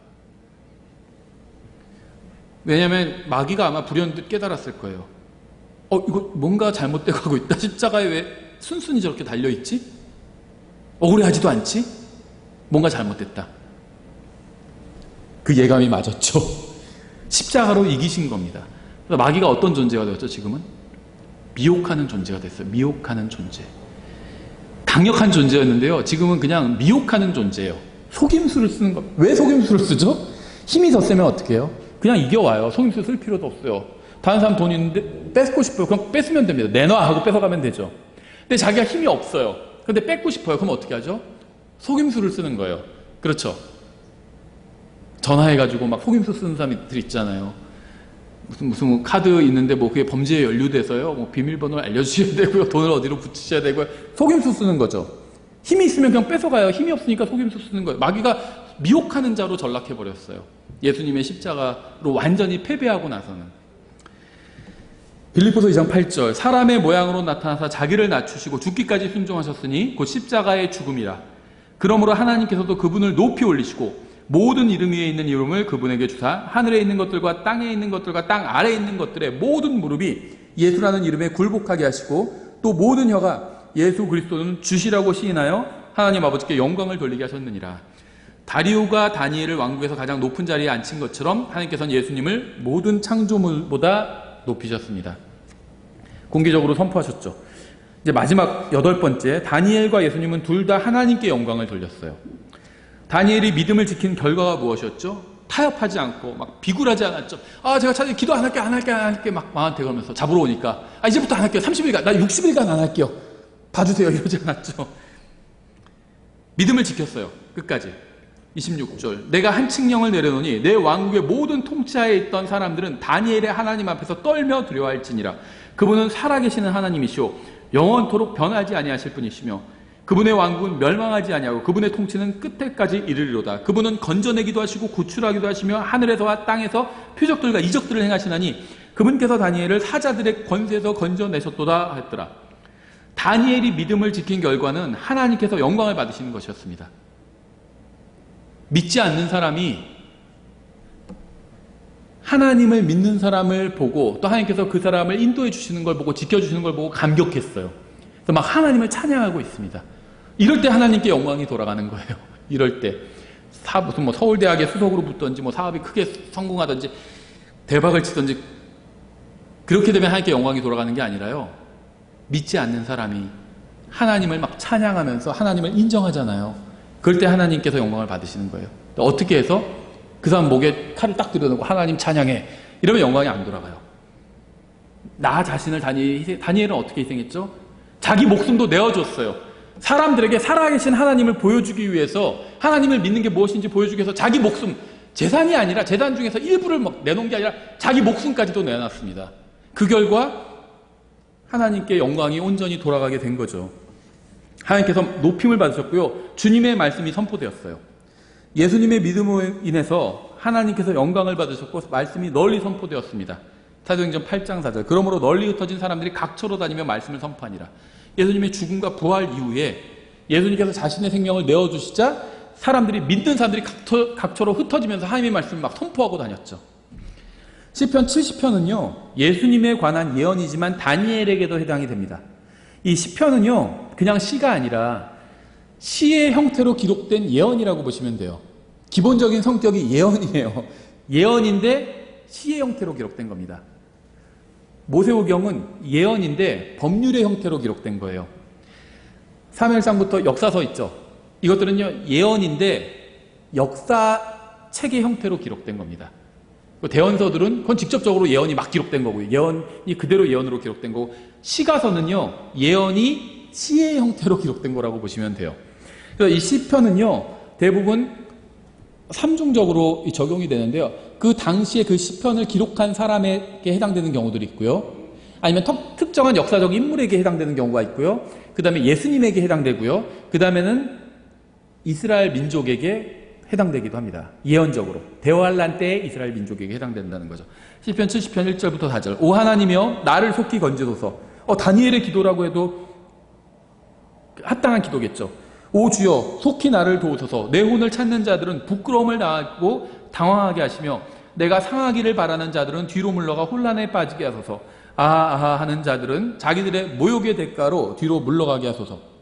왜냐하면 마귀가 아마 불현듯 깨달았을 거예요. 이거 뭔가 잘못되어 가고 있다. 십자가에 왜 순순히 저렇게 달려있지? 억울해하지도 않지? 뭔가 잘못됐다. 그 예감이 맞았죠. 십자가로 이기신 겁니다. 그래서 마귀가 어떤 존재가 되었죠? 지금은 미혹하는 존재가 됐어요. 미혹하는 존재. 강력한 존재였는데요. 지금은 그냥 미혹하는 존재예요. 속임수를 쓰는 거. 왜 속임수를 쓰죠? 힘이 더 세면 어떻게 해요? 그냥 이겨와요. 속임수 쓸 필요도 없어요. 다른 사람 돈 있는데 뺏고 싶어요. 그럼 뺏으면 됩니다. 내놔 하고 뺏어가면 되죠. 근데 자기가 힘이 없어요. 근데 뺏고 싶어요. 그럼 어떻게 하죠? 속임수를 쓰는 거예요. 그렇죠? 전화해가지고 막 속임수 쓰는 사람들 있잖아요. 무슨 카드 있는데 뭐 그게 범죄에 연루돼서요. 뭐 비밀번호를 알려주셔야 되고요. 돈을 어디로 붙이셔야 되고요. 속임수 쓰는 거죠. 힘이 있으면 그냥 뺏어가요. 힘이 없으니까 속임수 쓰는 거예요. 마귀가 미혹하는 자로 전락해버렸어요. 예수님의 십자가로 완전히 패배하고 나서는. 빌립보서 2장 8절 사람의 모양으로 나타나사 자기를 낮추시고 죽기까지 순종하셨으니 곧 십자가의 죽음이라. 그러므로 하나님께서도 그분을 높이 올리시고 모든 이름 위에 있는 이름을 그분에게 주사 하늘에 있는 것들과 땅에 있는 것들과 땅 아래에 있는 것들의 모든 무릎이 예수라는 이름에 굴복하게 하시고 또 모든 혀가 예수 그리스도는 주시라고 시인하여 하나님 아버지께 영광을 돌리게 하셨느니라. 다리오가 다니엘을 왕국에서 가장 높은 자리에 앉힌 것처럼 하나님께서는 예수님을 모든 창조물보다 높이셨습니다. 공개적으로 선포하셨죠. 이제 마지막 8번째 다니엘과 예수님은 둘 다 하나님께 영광을 돌렸어요. 다니엘이 믿음을 지킨 결과가 무엇이었죠? 타협하지 않고 막 비굴하지 않았죠. 제가 차라리 기도 안 할게 막 마한테 걸면서 잡으러 오니까 이제부터 안 할게요. 30일간 나 60일간 안 할게요. 봐주세요. 이러지 않았죠. 믿음을 지켰어요. 끝까지. 26절 내가 한 칙령을 내려놓으니 내 왕국의 모든 통치하에 있던 사람들은 다니엘의 하나님 앞에서 떨며 두려워할지니라. 그분은 살아계시는 하나님이시오 영원토록 변하지 아니하실 분이시며 그분의 왕국은 멸망하지 아니하고 그분의 통치는 끝에까지 이르리로다. 그분은 건져내기도 하시고 구출하기도 하시며 하늘에서와 땅에서 표적들과 이적들을 행하시나니 그분께서 다니엘을 사자들의 권세에서 건져내셨도다 했더라. 다니엘이 믿음을 지킨 결과는 하나님께서 영광을 받으시는 것이었습니다. 믿지 않는 사람이 하나님을 믿는 사람을 보고 또 하나님께서 그 사람을 인도해 주시는 걸 보고 지켜주시는 걸 보고 감격했어요. 그래서 막 하나님을 찬양하고 있습니다. 이럴 때 하나님께 영광이 돌아가는 거예요. 이럴 때 무슨 뭐 서울대학에 수석으로 붙든지 뭐 사업이 크게 성공하든지 대박을 치든지 그렇게 되면 하나님께 영광이 돌아가는 게 아니라요. 믿지 않는 사람이 하나님을 막 찬양하면서 하나님을 인정하잖아요. 그럴 때 하나님께서 영광을 받으시는 거예요. 어떻게 해서? 그 사람 목에 칼을 딱 들여놓고 하나님 찬양해. 이러면 영광이 안 돌아가요. 나 자신을 다니엘은 어떻게 희생했죠? 자기 목숨도 내어줬어요. 사람들에게 살아계신 하나님을 보여주기 위해서, 하나님을 믿는 게 무엇인지 보여주기 위해서 자기 목숨, 재산이 아니라 재산 중에서 일부를 막 내놓은 게 아니라 자기 목숨까지도 내놨습니다. 그 결과 하나님께 영광이 온전히 돌아가게 된 거죠. 하나님께서 높임을 받으셨고요. 주님의 말씀이 선포되었어요. 예수님의 믿음으로 인해서 하나님께서 영광을 받으셨고 말씀이 널리 선포되었습니다. 사도행전 8장 4절. 그러므로 널리 흩어진 사람들이 각처로 다니며 말씀을 선포하니라. 예수님의 죽음과 부활 이후에 예수님께서 자신의 생명을 내어주시자 사람들이, 믿는 사람들이 각처로 흩어지면서 하나님의 말씀을 막 선포하고 다녔죠. 시편 70편은요 예수님에 관한 예언이지만 다니엘에게도 해당이 됩니다. 이 시편은요 그냥 시가 아니라 시의 형태로 기록된 예언이라고 보시면 돼요. 기본적인 성격이 예언이에요. 예언인데 시의 형태로 기록된 겁니다. 모세오경은 예언인데 법률의 형태로 기록된 거예요. 사무엘상부터 역사서 있죠. 이것들은요 예언인데 역사책의 형태로 기록된 겁니다. 대언서들은 그건 직접적으로 예언이 막 기록된 거고요. 예언이 그대로 예언으로 기록된 거고, 시가서는요 예언이 시의 형태로 기록된 거라고 보시면 돼요. 그래서 이 시편은요 대부분 삼중적으로 적용이 되는데요. 그 당시에 그 시편을 기록한 사람에게 해당되는 경우들이 있고요. 아니면 특정한 역사적 인물에게 해당되는 경우가 있고요. 그 다음에 예수님에게 해당되고요. 그 다음에는 이스라엘 민족에게 해당되기도 합니다. 예언적으로 대환란 때의 이스라엘 민족에게 해당된다는 거죠. 시편 70편 1절부터 4절. 오 하나님이여 나를 속히 건지소서. 다니엘의 기도라고 해도 합당한 기도겠죠. 오 주여 속히 나를 도우소서. 내 혼을 찾는 자들은 부끄러움을 당하고 당황하게 하시며 내가 상하기를 바라는 자들은 뒤로 물러가 혼란에 빠지게 하소서. 아하 하는 자들은 자기들의 모욕의 대가로 뒤로 물러가게 하소서.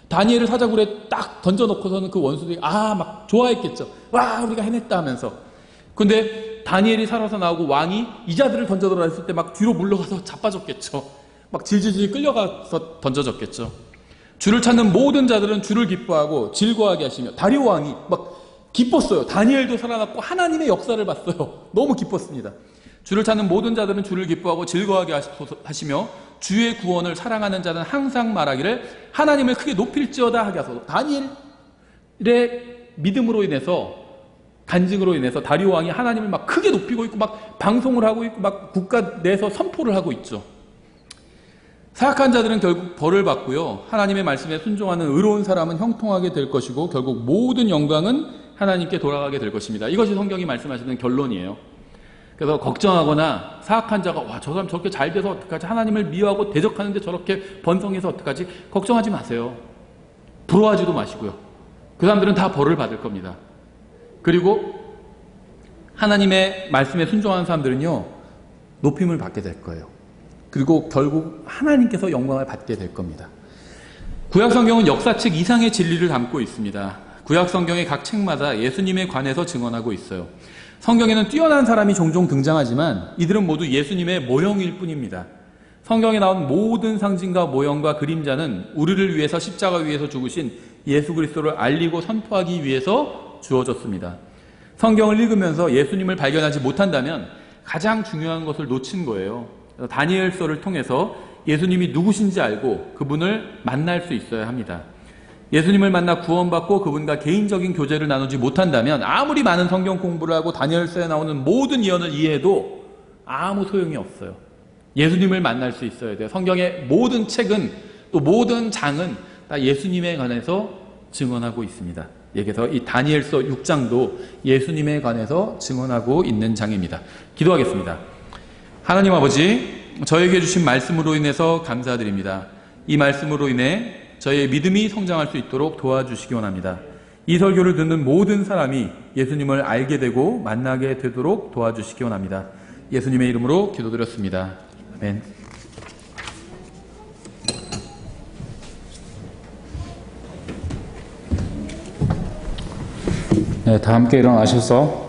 다니엘을 사자굴에 딱 던져놓고서는 그 원수들이 막 좋아했겠죠. 와 우리가 해냈다 하면서. 근데 다니엘이 살아서 나오고 왕이 이 자들을 던져들어 했을 때 막 뒤로 물러가서 자빠졌겠죠. 막 질질질 끌려가서 던져졌겠죠. 주를 찾는 모든 자들은 주를 기뻐하고 즐거워하게 하시며, 다리오 왕이 막 기뻤어요. 다니엘도 살아났고 하나님의 역사를 봤어요. 너무 기뻤습니다. 주를 찾는 모든 자들은 주를 기뻐하고 즐거워하게 하시며 주의 구원을 사랑하는 자는 항상 말하기를 하나님을 크게 높일지어다 하게 하소서. 다니엘의 믿음으로 인해서, 간증으로 인해서 다리오 왕이 하나님을 막 크게 높이고 있고 막 방송을 하고 있고 막 국가 내에서 선포를 하고 있죠. 사악한 자들은 결국 벌을 받고요. 하나님의 말씀에 순종하는 의로운 사람은 형통하게 될 것이고 결국 모든 영광은 하나님께 돌아가게 될 것입니다. 이것이 성경이 말씀하시는 결론이에요. 그래서 걱정하거나 사악한 자가 저 사람 저렇게 잘 돼서 어떡하지, 하나님을 미워하고 대적하는데 저렇게 번성해서 어떡하지, 걱정하지 마세요. 부러워하지도 마시고요. 그 사람들은 다 벌을 받을 겁니다. 그리고 하나님의 말씀에 순종하는 사람들은요 높임을 받게 될 거예요. 그리고 결국 하나님께서 영광을 받게 될 겁니다. 구약성경은 역사책 이상의 진리를 담고 있습니다. 구약성경의 각 책마다 예수님에 관해서 증언하고 있어요. 성경에는 뛰어난 사람이 종종 등장하지만 이들은 모두 예수님의 모형일 뿐입니다. 성경에 나온 모든 상징과 모형과 그림자는 우리를 위해서 십자가 위에서 죽으신 예수 그리스도를 알리고 선포하기 위해서 주어졌습니다. 성경을 읽으면서 예수님을 발견하지 못한다면 가장 중요한 것을 놓친 거예요. 다니엘서를 통해서 예수님이 누구신지 알고 그분을 만날 수 있어야 합니다. 예수님을 만나 구원받고 그분과 개인적인 교제를 나누지 못한다면 아무리 많은 성경 공부를 하고 다니엘서에 나오는 모든 예언을 이해해도 아무 소용이 없어요. 예수님을 만날 수 있어야 돼요. 성경의 모든 책은, 또 모든 장은 다 예수님에 관해서 증언하고 있습니다. 그래서 이 다니엘서 6장도 예수님에 관해서 증언하고 있는 장입니다. 기도하겠습니다. 하나님 아버지, 저에게 주신 말씀으로 인해서 감사드립니다. 이 말씀으로 인해 저의 믿음이 성장할 수 있도록 도와주시기 원합니다. 이 설교를 듣는 모든 사람이 예수님을 알게 되고 만나게 되도록 도와주시기 원합니다. 예수님의 이름으로 기도드렸습니다. 아멘. 네, 다 함께 일어나셔서